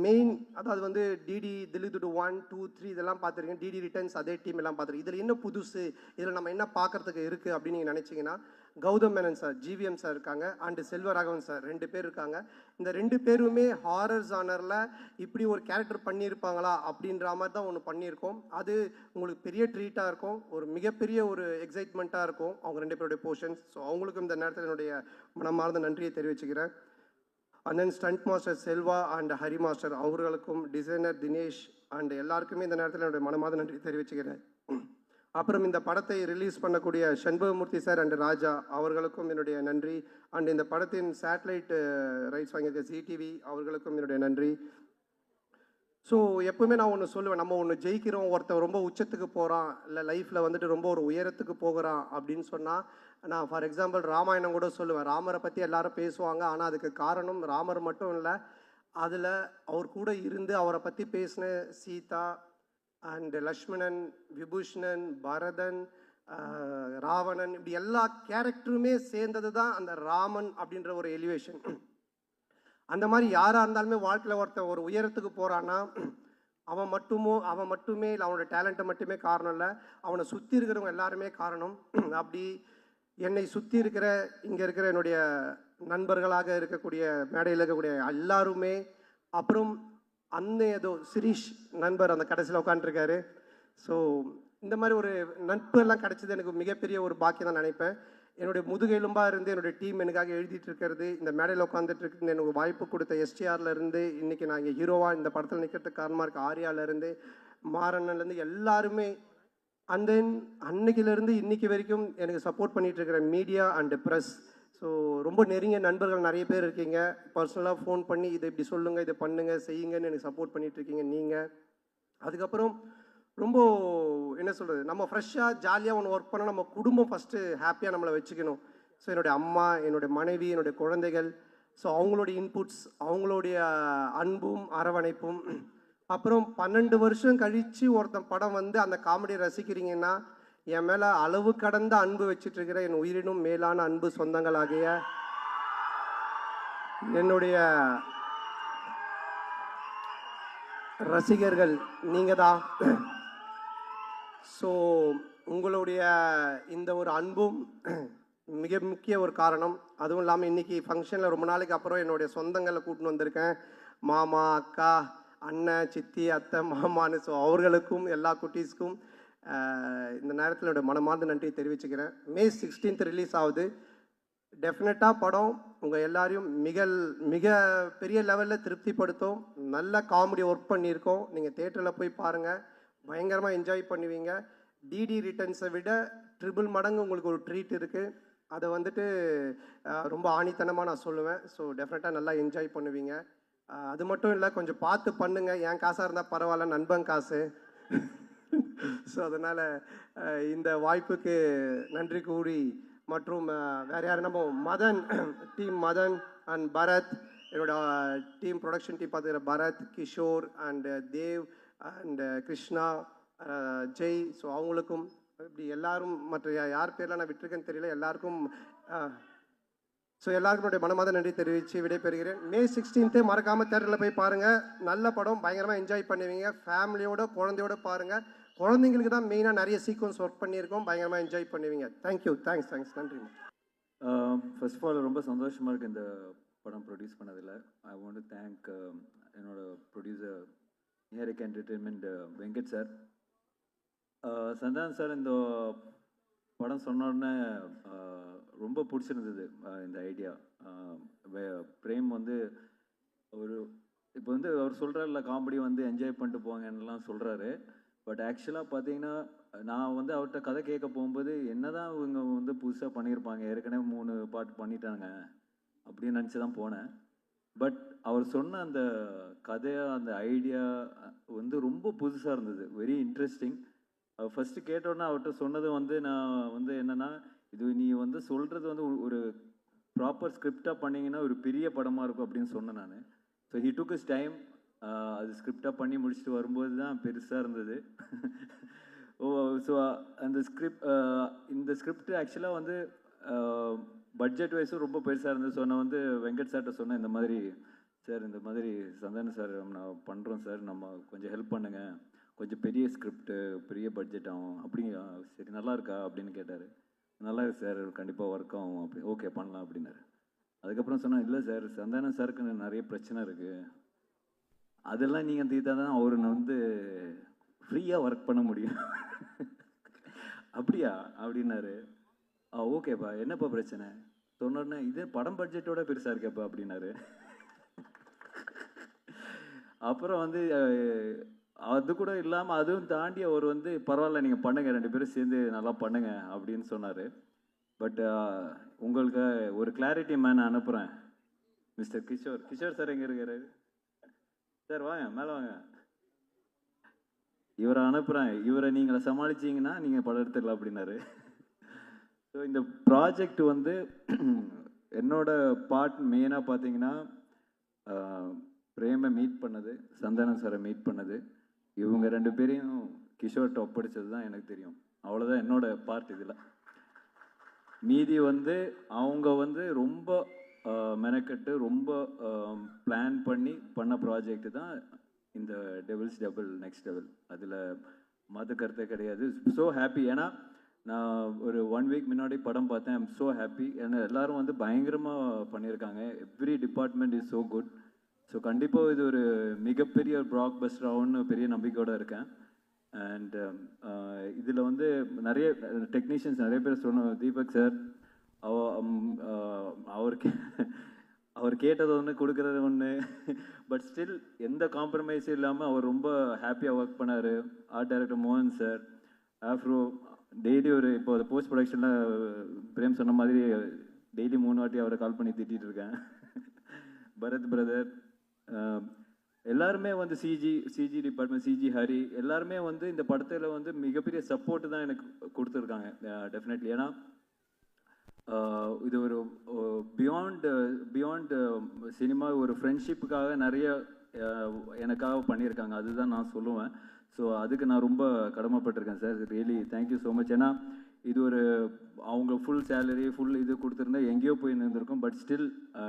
மெயின், அதாவது வந்து டிடி தில்லுதுடு 1, 2, 3 இதெல்லாம் பார்த்துருக்கேன். டிடி ரிட்டர்ன்ஸ் அதே டீம் எல்லாம் பார்த்துருக்கேன். இதில் என்ன புதுசு, இதில் நம்ம என்ன பார்க்கறதுக்கு இருக்குது அப்படின்னு நீங்கள் நினச்சிங்கன்னா, Gautham Menon sir, GVM sir இருக்காங்க, அண்டு செல்வராகவன் சார் 2 பேர் இருக்காங்க. இந்த 2 பேருமே ஹாரர் ஜானரில் இப்படி ஒரு கேரக்டர் பண்ணியிருப்பாங்களா அப்படின்ற மாதிரி தான் ஒன்று பண்ணியிருக்கோம். அது உங்களுக்கு பெரிய ட்ரீட்டாக இருக்கும், ஒரு மிகப்பெரிய ஒரு எக்ஸைட்மெண்ட்டாக இருக்கும் அவங்க 2 பேருடைய போர்ஷன்ஸ். ஸோ அவங்களுக்கும் இந்த நேரத்தில் என்னுடைய மனமார்ந்த நன்றியை தெரிவிச்சுக்கிறேன். And then stunt master Selva and Hari master அவர்களுக்கும், டிசைனர் தினேஷ் அண்ட் எல்லாருக்குமே இந்த நேரத்தில் என்னுடைய மனமார்ந்த நன்றி தெரிவிச்சுக்கிறேன். அப்புறம் இந்த படத்தை ரிலீஸ் பண்ணக்கூடிய சண்பகமூர்த்தி சார் அண்ட் ராஜா அவர்களுக்கும் என்னுடைய நன்றி. அண்ட் இந்த படத்தின் சேட்டலைட் ரைட்ஸ் வாங்கியிருக்க ஜிடிவி அவர்களுக்கும் என்னுடைய நன்றி. ஸோ எப்பவுமே நான் ஒன்று சொல்லுவேன், நம்ம ஒன்று ஜெயிக்கிறோம், ஒருத்தர் ரொம்ப உச்சத்துக்கு போகிறான், இல்லை லைஃப்பில் வந்துட்டு ரொம்ப ஒரு உயரத்துக்கு போகிறான் அப்படின்னு சொன்னால், நான் ஃபார் எக்ஸாம்பிள் ராமாயணம் கூட சொல்லுவேன். ராமரை பற்றி எல்லாரும் பேசுவாங்க, ஆனால் அதுக்கு காரணம் ராமர் மட்டும் இல்லை, அதில் அவர் கூட இருந்து அவரை பற்றி பேசின சீதா அண்ட் லக்ஷ்மணன், விபூஷணன், பரதன், ராவணன், இப்படி எல்லா கேரக்டருமே சேர்ந்தது தான் அந்த ராமன் அப்படின்ற ஒரு எலிவேஷன். அந்த மாதிரி யாராக இருந்தாலுமே வாழ்க்கையில் ஒருத்தர் ஒரு உயரத்துக்கு போகிறான்னா அவன் மட்டுமே இல்லை, அவனோட டேலண்ட்டை மட்டுமே காரணம் இல்லை, அவனை சுற்றி இருக்கிறவங்க எல்லாருமே காரணம். அப்படி என்னை சுற்றி இருக்கிற இங்கே இருக்கிற என்னுடைய நண்பர்களாக இருக்கக்கூடிய மேடையில் இருக்கக்கூடிய எல்லாருமே, அப்புறம் ஏதோ சிரீஷ் நண்பர் அந்த கடைசியில் உட்காந்துருக்காரு. ஸோ இந்த மாதிரி ஒரு நட்பு எல்லாம் கிடைச்சது எனக்கு மிகப்பெரிய ஒரு பாக்கியம் தான் நினைப்பேன். என்னுடைய முதுகெலும்பாக இருந்து என்னுடைய டீம் எனக்காக எழுதிட்டு இருக்கிறது, இந்த மேடையில் உட்காந்துட்டு இருக்குது, எனக்கு வாய்ப்பு கொடுத்த எஸ்டிஆர்லேருந்து இன்றைக்கி நான் இங்கே ஹீரோவாக இந்த படத்தில் நிற்கிறதுக்கு காரணமாக இருக்க ஆர்யாலேருந்து, மாறன்லேருந்து எல்லாருமே, அண்ட் தென் அன்னைக்கிலேருந்து இன்னைக்கு வரைக்கும் எனக்கு சப்போர்ட் பண்ணிகிட்டு இருக்கிற மீடியா அண்டு ப்ரெஸ். ஸோ ரொம்ப நெருங்கிய நண்பர்கள் நிறைய பேர் இருக்கீங்க. பர்சனலாக ஃபோன் பண்ணி இதை இப்படி சொல்லுங்கள், இதை பண்ணுங்கள், செய்யுங்கன்னு எனக்கு சப்போர்ட் பண்ணிகிட்ருக்கீங்க நீங்கள். அதுக்கப்புறம் ரொம்ப என்ன சொல்கிறது, நம்ம ஃப்ரெஷ்ஷாக ஜாலியாக ஒன்று ஒர்க் பண்ணால் நம்ம குடும்பம் ஃபஸ்ட்டு ஹாப்பியாக நம்மளை வச்சுக்கணும். ஸோ என்னுடைய அம்மா, என்னுடைய மனைவி, என்னுடைய குழந்தைகள், ஸோ அவங்களுடைய இன்புட்ஸ், அவங்களுடைய அன்பும் அரவணைப்பும். அப்புறம் 12 வருஷம் கழித்து ஒருத்தன் படம் வந்து அந்த காமெடியை ரசிக்கிறீங்கன்னா, என் மேலே அளவு கடந்த அன்பு வச்சுட்ருக்கிற என் உயிரினும் மேலான அன்பு சொந்தங்களாகிய என்னுடைய ரசிகர்கள் நீங்கள் தான். ஸோ உங்களுடைய இந்த ஒரு அன்பும் மிக முக்கிய ஒரு காரணம். அதுவும் இல்லாமல் இன்றைக்கி ஃபங்க்ஷனில் ரொம்ப நாளைக்கு அப்புறம் என்னுடைய சொந்தங்களை கூட்டின்னு வந்திருக்கேன். மாமா, அக்கா, அண்ணன், சித்தி, அத்தை, மாமான்னு. ஸோ அவர்களுக்கும் எல்லா குட்டீஸ்க்கும் இந்த நேரத்தில் என்னோட மனமார்ந்த நன்றி தெரிவிச்சுக்கிறேன். மே 16th ரிலீஸ் ஆகுது. டெஃபினட்டாக படம் உங்கள் எல்லாரையும் மிக பெரிய லெவலில் திருப்திப்படுத்தும். நல்ல காமெடி ஒர்க் பண்ணியிருக்கோம். நீங்கள் தேட்டரில் போய் பாருங்கள், பயங்கரமாக என்ஜாய் பண்ணுவீங்க. டிடி ரிட்டர்ன்ஸை விட ட்ரிபிள் மடங்கு உங்களுக்கு ஒரு ட்ரீட் இருக்குது. அதை வந்துட்டு ரொம்ப ஆணித்தனமாக நான் சொல்லுவேன். ஸோ டெஃபினட்டாக நல்லா என்ஜாய் பண்ணுவீங்க. அது மட்டும் இல்லை, கொஞ்சம் பார்த்து பண்ணுங்கள். என் காசாக இருந்தால் பரவாயில்ல, நண்பன் காசு. ஸோ அதனால் இந்த வாய்ப்புக்கு நன்றி கூறி, மற்றும் வேறு யார், நம்ம மதன் டீம், மதன் அண்ட் பரத், என்னோட டீம் ப்ரொடக்ஷன் டீம் பார்த்துக்கிற Bharath, Kishore and Dev and Krishna, Jai, so அவங்களுக்கும் இப்படி எல்லாரும், மற்ற யார் பேர்லாம் நான் விட்டுருக்கேன்னு தெரியல, எல்லாருக்கும் ஸோ எல்லாருக்கும் என்னுடைய மனமாத நன்றி தெரிவித்து விடைபெறுகிறேன். மே 16th மறக்காமல் தேட்டரில் போய் பாருங்கள். நல்ல படம், பயங்கரமாக என்ஜாய் பண்ணுவீங்க. ஃபேமிலியோட குழந்தையோட பாருங்கள். குழந்தைங்களுக்கு தான் மெயினாக நிறைய சீக்வன்ஸ் ஒர்க் பண்ணியிருக்கோம். பயங்கரமாக என்ஜாய் பண்ணுவீங்க. தேங்க்யூ, தேங்க்ஸ், நன்றி. ஃபர்ஸ்ட் ஆஃப் ஆல் ரொம்ப சந்தோஷமாக இருக்குது இந்த படம் ப்ரொடியூஸ் பண்ணதில். ஐ வாண்ட் டு தேங்க் என்னோட producer Niharika entertainment Venkat sir. Santhanam sir இந்த படம் சொன்ன உடனே ரொம்ப பிடிச்சிருந்தது இந்த ஐடியா. பிரேம் வந்து ஒரு இப்போ வந்து அவர் சொல்கிறார்ல, காமெடி வந்து என்ஜாய் பண்ணிட்டு போங்கன்னெலாம் சொல்கிறாரு. பட் ஆக்சுவலாக பார்த்தீங்கன்னா, நான் வந்து அவர்கிட்ட கதை கேட்க போகும்போது என்னதான் இவங்க வந்து புதுசாக பண்ணியிருப்பாங்க, ஏற்கனவே 3 பாட்டு பண்ணிட்டாங்க அப்படின்னு நினச்சி தான் போனேன். பட் அவர் சொன்ன அந்த கதையை, அந்த ஐடியா வந்து ரொம்ப புதுசாக இருந்தது. Very interesting. ஃபஸ்ட்டு கேட்டோன்னா அவர்கிட்ட சொன்னது வந்து, நான் வந்து என்னென்னா, இது நீ வந்து சொல்கிறது வந்து ஒரு ப்ராப்பர் ஸ்கிரிப்டாக பண்ணிங்கன்னா ஒரு பெரிய படமாக இருக்கும் அப்படின்னு சொன்னேன் நான். So he took is time. அது ஸ்கிரிப்டாக பண்ணி முடிச்சுட்டு வரும்போது தான் பெருசாக இருந்தது. ஸோ அந்த இந்த ஸ்கிரிப்ட் ஆக்சுவலாக வந்து பட்ஜெட் வைஸும் ரொம்ப பெருசாக இருந்தது. ஸோ நான் வந்து வெங்கட் சார்கிட்ட சொன்னேன், இந்த மாதிரி சார், இந்த மாதிரி சந்தானம் சார் நான் பண்ணுறோம் சார், நம்ம கொஞ்சம் ஹெல்ப் பண்ணுங்கள், கொஞ்சம் பெரிய ஸ்கிரிப்டு, பெரிய பட்ஜெட் ஆகும். அப்படிங்களா, சரி, நல்லா இருக்கா அப்படின்னு கேட்டார். நல்லா இருக்கு சார், கண்டிப்பாக ஒர்க் ஆகும், அப்படி ஓகே பண்ணலாம் அப்படின்னாரு. அதுக்கப்புறம் சொன்னேன், இல்லை சார், சந்தானம் சாருக்கு நிறைய பிரச்சனை இருக்குது, அதெல்லாம் நீங்கள் தீர்த்தா தான் அவர் வந்து ஃப்ரீயாக ஒர்க் பண்ண முடியும். அப்படியா அப்படின்னாரு. ஓகேப்பா, என்னப்பா பிரச்சனை சொன்னோடனே, இதே படம் பட்ஜெட்டோட பெருசாக இருக்கேப்பா அப்படின்னாரு. அப்புறம் வந்து அது கூட இல்லாமல் அதுவும் தாண்டி அவர் வந்து, பரவாயில்ல நீங்கள் பண்ணுங்கள், 2 பேரும் சேர்ந்து நல்லா பண்ணுங்க அப்படின்னு சொன்னார். பட் உங்களுக்கு ஒரு கிளாரிட்டி மேன் அனுப்புகிறேன், மிஸ்டர் கிஷோர். கிஷோர் சார் எங்கே இருக்காரு சார்? வாங்க, மேலே வாங்க. இவரை அனுப்புகிறேன், இவரை நீங்கள் சமாளிச்சிங்கன்னா நீங்கள் படம் எடுத்துடலாம் அப்படின்னாரு. ஸோ இந்த ப்ராஜெக்ட் வந்து என்னோட பார்ட் மெயினாக பார்த்தீங்கன்னா, பிரேமை மீட் பண்ணது, சந்தானம் சாரை மீட் பண்ணது, இவங்க 2 பேரையும் கிஷோர்கிட்ட ஒப்படைச்சது தான் எனக்கு தெரியும். அவ்வளோதான் என்னோட பார்ட் இதில். மீதி வந்து அவங்க வந்து ரொம்ப மெனக்கட்டு, ரொம்ப பிளான் பண்ணி பண்ண ப்ராஜெக்ட் தான் இந்த டெவில்ஸ் டபுள் நெக்ஸ்ட் லெவல். அதில் மத கருத்தை கிடையாது. So happy. ஏன்னா நான் ஒரு 1 வீக் முன்னாடி படம் பார்த்தேன். I'm so happy. ஏன்னா எல்லோரும் வந்து பயங்கரமாக பண்ணியிருக்காங்க. Every department is so good. So கண்டிப்பாக இது ஒரு மிகப்பெரிய பிளாக் பஸ்டர் ஆகும்னு பெரிய நம்பிக்கையோடு இருக்கேன். அண்ட் இதில் வந்து நிறைய டெக்னீஷியன்ஸ் நிறைய பேர் சொன்ன, தீபக் சார் அவர் கேட்டது ஒன்று, கொடுக்குறது ஒன்று. பட் ஸ்டில் எந்த காம்ப்ரமைஸும் இல்லாமல் அவர் ரொம்ப ஹாப்பியாக ஒர்க் பண்ணார். ஆர்ட் டைரக்டர் மோகன் சார், ஆஃப்ரோ டெய்லி ஒரு, இப்போ அது போஸ்ட் ப்ரொடக்ஷனில் பிரேம் சொன்ன மாதிரி டெய்லி 3 வாட்டி அவரை கால் பண்ணி திட்டிகிட்டு இருக்கேன். பரத் பிரதர், எல்லாருமே வந்து சிஜி டிபார்ட்மெண்ட், சிஜி ஹரி, எல்லாருமே வந்து இந்த படத்தில் வந்து மிகப்பெரிய சப்போர்ட்டு தான் எனக்கு கொடுத்துருக்காங்க. டெஃபினெட்லி. ஏன்னா இது ஒரு பியாண்ட் சினிமா, ஒரு ஃப்ரெண்ட்ஷிப்புக்காக நிறைய எனக்காக பண்ணியிருக்காங்க. அதுதான் நான் சொல்லுவேன். ஸோ அதுக்கு நான் ரொம்ப கடமைப்பட்டிருக்கேன் sir. Really thank you so much. ஏன்னா இது ஒரு, அவங்க ஃபுல் சேலரி ஃபுல் இது கொடுத்துருந்தா எங்கேயோ போய் நின்றுருக்கும். பட் ஸ்டில்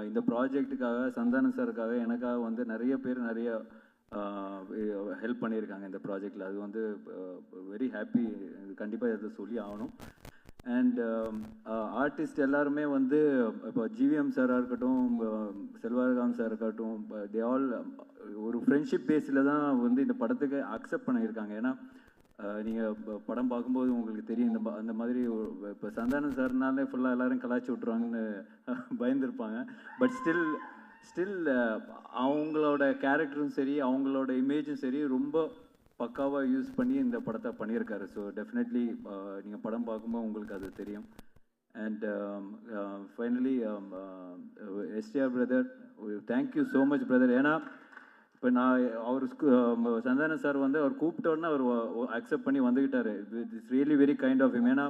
இந்த ப்ராஜெக்ட்டுக்காக, சந்தானம் சாருக்காக, எனக்காக வந்து நிறைய பேர் நிறைய ஹெல்ப் பண்ணியிருக்காங்க இந்த ப்ராஜெக்டில். அது வந்து வெரி ஹாப்பி. கண்டிப்பாக இதை சொல்லி ஆகணும். அண்ட் ஆர்டிஸ்ட் எல்லாருமே வந்து, இப்போ ஜிவிஎம் சாராக இருக்கட்டும், செல்வராகவன் சார் இருக்கட்டும், தே ஆல் ஒரு ஃப்ரெண்ட்ஷிப் பேஸில் தான் வந்து இந்த படத்துக்கு அக்செப்ட் பண்ணியிருக்காங்க. ஏன்னா நீங்கள் படம் பார்க்கும்போது உங்களுக்கு தெரியும் அந்த மாதிரி இப்போ சந்தானம் சார்னாலே ஃபுல்லாக எல்லோரும் கலாய்ச்சி விட்ருவாங்கன்னு பயந்துருப்பாங்க. பட் ஸ்டில் அவங்களோட கேரக்டரும் சரி அவங்களோட இமேஜும் சரி ரொம்ப பக்காவாக யூஸ் பண்ணி இந்த படத்தை பண்ணியிருக்காரு. ஸோ டெஃபினெட்லி நீங்கள் படம் பார்க்கும்போது உங்களுக்கு அது தெரியும். And finally STR brother, thank you so much brother. ஏன்னா இப்போ நான் அவர் சந்தான சார் வந்து அவர் கூப்பிட்டோன்னா அவர் அக்செப்ட் பண்ணி வந்துக்கிட்டார். It's really very kind of him. ஏன்னா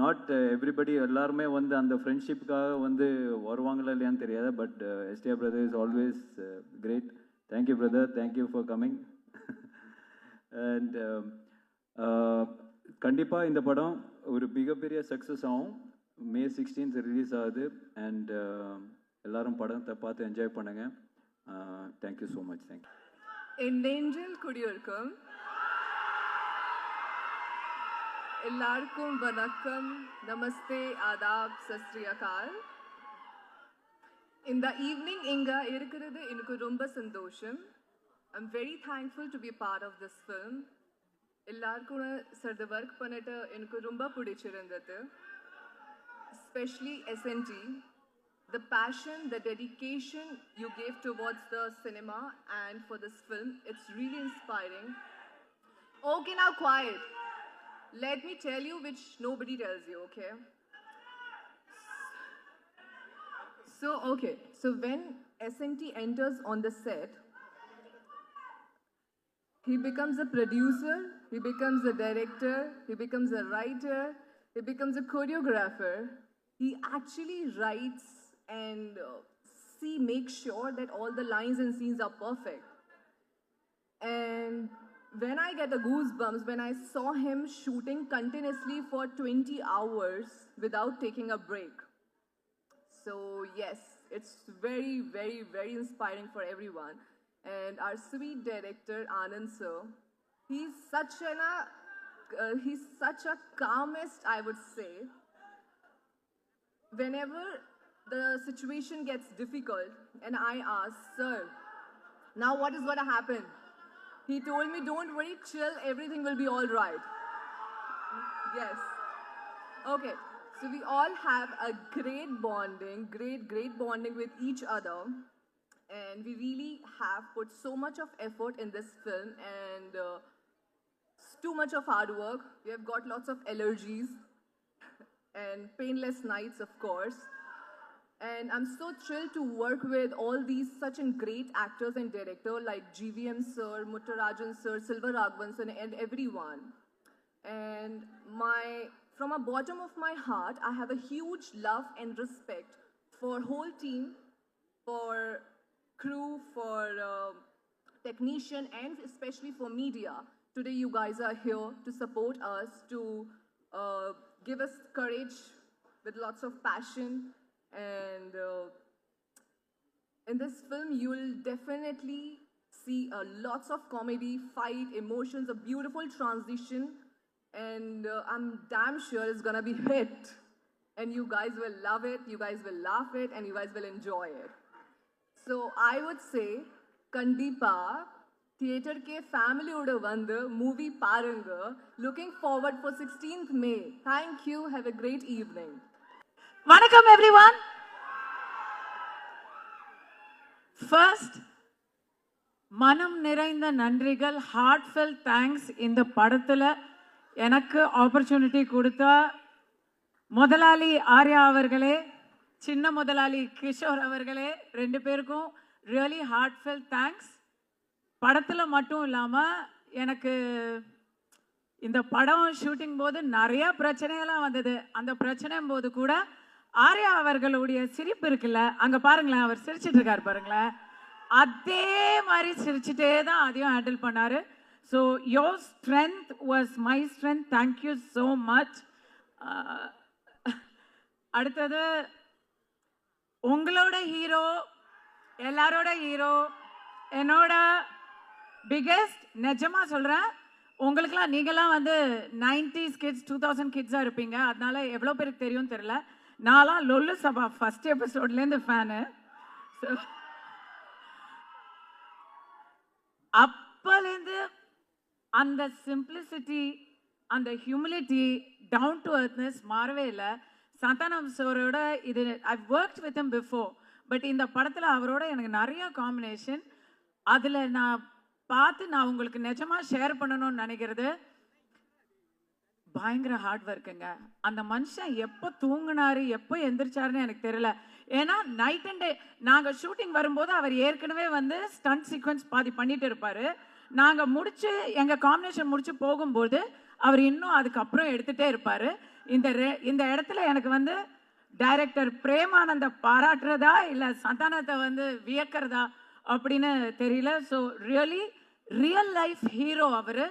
நாட் எவ்ரிபடி எல்லாருமே வந்து அந்த ஃப்ரெண்ட்ஷிப்புக்காக வந்து வருவாங்களா இல்லையான்னு தெரியாது. But STR brother is always great. Thank you brother, thank you for coming. And கண்டிப்பாக இந்த படம் ஒரு மிகப்பெரிய சக்ஸஸ் ஆகும். May 16th ரிலீஸ் ஆகுது. அண்ட் எல்லாரும் படத்தை பார்த்து என்ஜாய் பண்ணுங்கள். Thank you so much. தேங்க்யூ. என்டேஞ்சல் குடியிருக்கும் எல்லாருக்கும் வணக்கம், நமஸ்தே, ஆதாப், சத் ஸ்ரீ அகால். இந்த ஈவினிங் இங்கே இருக்கிறது எனக்கு ரொம்ப சந்தோஷம். I'm very thankful to be a part of this film. எல்லாருக்கும் சார் ஒர்க் பண்ணிட்டு எனக்கு ரொம்ப பிடிச்சிருந்தது. Especially SNT. The passion, the dedication you gave towards the cinema and for this film, it's really inspiring. Okay, now quiet. Let me tell you which nobody tells you, okay? So when SNT enters on the set, he becomes a producer, he becomes a director, he becomes a writer, he becomes a choreographer. He actually writes and make sure that all the lines and scenes are perfect. And when I get the goosebumps when I saw him shooting continuously for 20 hours without taking a break. So yes, it's very, very, very inspiring for everyone. And our sweet director Anand sir, he's such a calmest, I would say. Whenever the situation gets difficult and I ask, sir, now what is going to happen? He told me, don't worry, chill, everything will be all right. Yes. Okay, so we all have a great bonding, great bonding with each other. And we really have put so much of effort in this film, and too much of hard work. We have got lots of allergies and painless nights, of course. And I'm so thrilled to work with all these such great actors and directors like GVM sir, Muttarajan sir, Silva Raghavan sir, and everyone. And from the bottom of my heart, I have a huge love and respect for whole team, for crew, for technician, and especially for media. Today you guys are here to support us, to give us courage with lots of passion. And in this film you will definitely see lots of comedy, fight, emotions, a beautiful transition, and I'm damn sure it's gonna be hit, and you guys will love it, you guys will laugh it, and you guys will enjoy it. So I would say kandipa theater ke family oda vandu movie parunga. Looking forward for 16th May. Thank you, have a great evening. வணக்கம் everyone. First மனம் நிறைந்த நன்றிகள், heartfelt thanks. இந்த படத்தில் எனக்கு opportunity கொடுத்த முதலாளி ஆர்யா அவர்களே, சின்ன முதலாளி கிஷோர் அவர்களே, ரெண்டு பேருக்கும் ரியலி ஹார்ட்ஃபெல்ட் தேங்க்ஸ். படத்தில் மட்டும் இல்லாமல் எனக்கு இந்த படம் ஷூட்டிங் போது நிறைய பிரச்சனையெல்லாம் வந்தது. அந்த பிரச்சனையும் போது கூட ஆர்யா அவர்களுடைய சிரிப்பு இருக்குல்ல, அங்கே பாருங்களேன், அவர் சிரிச்சிட்டு இருக்காரு பாருங்களேன், அதே மாதிரி சிரிச்சுட்டே தான் அதையும் ஹேண்டில் பண்ணார். So your strength was my strength. Thank you so much. அடுத்தது உங்களோட ஹீரோ, எல்லாரோட ஹீரோ, என்னோட பிகெஸ்ட், நிஜமாக சொல்கிறேன், உங்களுக்குலாம் நீங்களாம் வந்து 90s கிட்ஸ் 2000 கிட்ஸாக இருப்பீங்க. அதனால எவ்வளோ பேருக்கு தெரியும் தெரியல. நான்லாம் லொல்லு சபா ஃபஸ்ட் எபிசோட்லேருந்து ஃபேனு. ஸோ அப்போலேருந்து அந்த சிம்பிளிசிட்டி, அந்த ஹியூமிலிட்டி, டவுன் டு earthness மாறவே இல்லை. சந்தானம் சாரோட இது ஐ worked with him before, but இந்த படத்தில் அவரோட எனக்கு நிறைய காம்பினேஷன். அதில் நான் நான் உங்களுக்கு நிஜமாக ஷேர் பண்ணணும்னு நினைக்கிறது, பயங்கர ஹார்ட் ஒர்க்குங்க. அந்த மனுஷன் எப்போ தூங்கினாரு எப்போ எந்திரிச்சாருன்னு எனக்கு தெரியல. ஏன்னா நைட் அண்ட் டே நாங்கள் ஷூட்டிங் வரும்போது அவர் ஏற்கனவே வந்து ஸ்டண்ட் சீக்வன்ஸ் பாதி பண்ணிட்டு இருப்பாரு. நாங்கள் முடிச்சு எங்கள் காம்பினேஷன் முடிச்சு போகும்போது அவர் இன்னும் அதுக்கப்புறம் எடுத்துகிட்டே இருப்பார். இந்த இடத்துல எனக்கு வந்து டைரக்டர் பிரேமானந்த பாராட்டுறதா இல்லை சந்தானத்தை வந்து வியக்கிறதா அப்படின்னு தெரியல. ஸோ ரியல் லைஃப் ஹீரோ அவர்.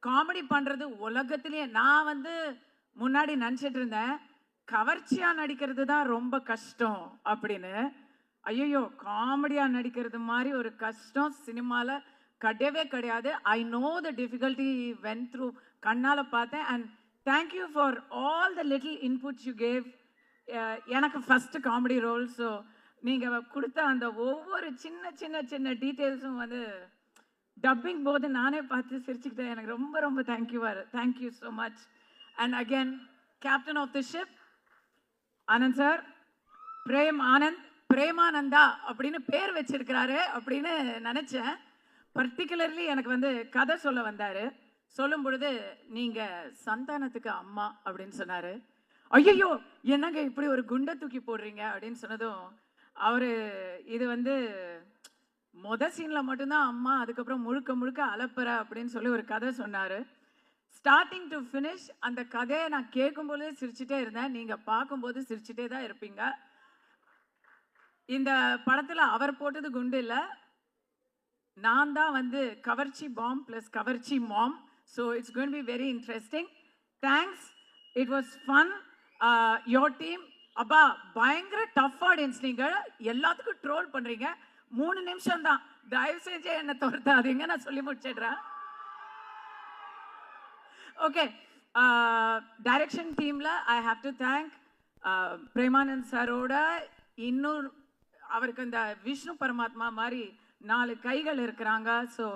காமெடி பண்ணுறது உலகத்திலேயே நான் வந்து முன்னாடி நினச்சிட்டு இருந்தேன் கவர்ச்சியாக நடிக்கிறது தான் ரொம்ப கஷ்டம் அப்படின்னு. ஐயோ, காமெடியாக நடிக்கிறது மாதிரி ஒரு கஷ்டம் சினிமாவில் கிடையவே கிடையாது. I know the difficulty went through, கண்ணால் பார்த்தேன். And thank you for all the little inputs you gave. எனக்கு ஃபஸ்ட்டு காமெடி ரோல். ஸோ நீங்கள் கொடுத்த அந்த ஒவ்வொரு சின்ன சின்ன சின்ன டீட்டெயில்ஸும் வந்து டப்பிங் போது நானே பார்த்து சிரிச்சுக்கிட்டேன். எனக்கு ரொம்ப ரொம்ப thank you so much. And again captain of the ship Anand sir, Premananda அப்படின்னு பேர் வச்சிருக்கிறாரு அப்படின்னு நினச்சேன். பர்டிகுலர்லி எனக்கு வந்து கதை சொல்ல வந்தார். சொல்லும் பொழுது நீங்கள் சந்தானத்துக்கு அம்மா அப்படின்னு சொன்னார். ஐயோ, என்னங்க இப்படி ஒரு குண்டை தூக்கி போடுறீங்க அப்படின்னு சொன்னதும் அவர் இது வந்து சீனில் மட்டும்தான் அம்மா, அதுக்கப்புறம் முழுக்க முழுக்க அலப்பற அப்படின்னு சொல்லி ஒரு கதை சொன்னார். ஸ்டார்டிங் டு ஃபினிஷ் அந்த கதையை நான் கேட்கும்போதே சிரிச்சுட்டே இருந்தேன். நீங்கள் பார்க்கும்போது சிரிச்சுட்டே தான் இருப்பீங்க. இந்த படத்தில் அவர் போட்டது குண்டு இல்லை, நான் தான் வந்து கவர்ச்சி பாம் ப்ளஸ் கவர்ச்சி mom. So it's going to be very interesting. Thanks, it was fun. Your team அப்பா பயங்கர டஃப் ஆடியன்ஸ். நீங்கள் எல்லாத்துக்கும் ட்ரோல் பண்ணுறீங்க. 3 நிமிஷம் தான், தயவு செஞ்சு என்னை துரத்தாதீங்க, நான் சொல்லி முடிச்சிடுறேன். ஓகே, டைரக்ஷன் டீமில் I have to thank Premanand சாரோட இன்னொரு அவருக்கு இந்த விஷ்ணு பரமாத்மா மாதிரி 4 கைகள் இருக்கிறாங்க. So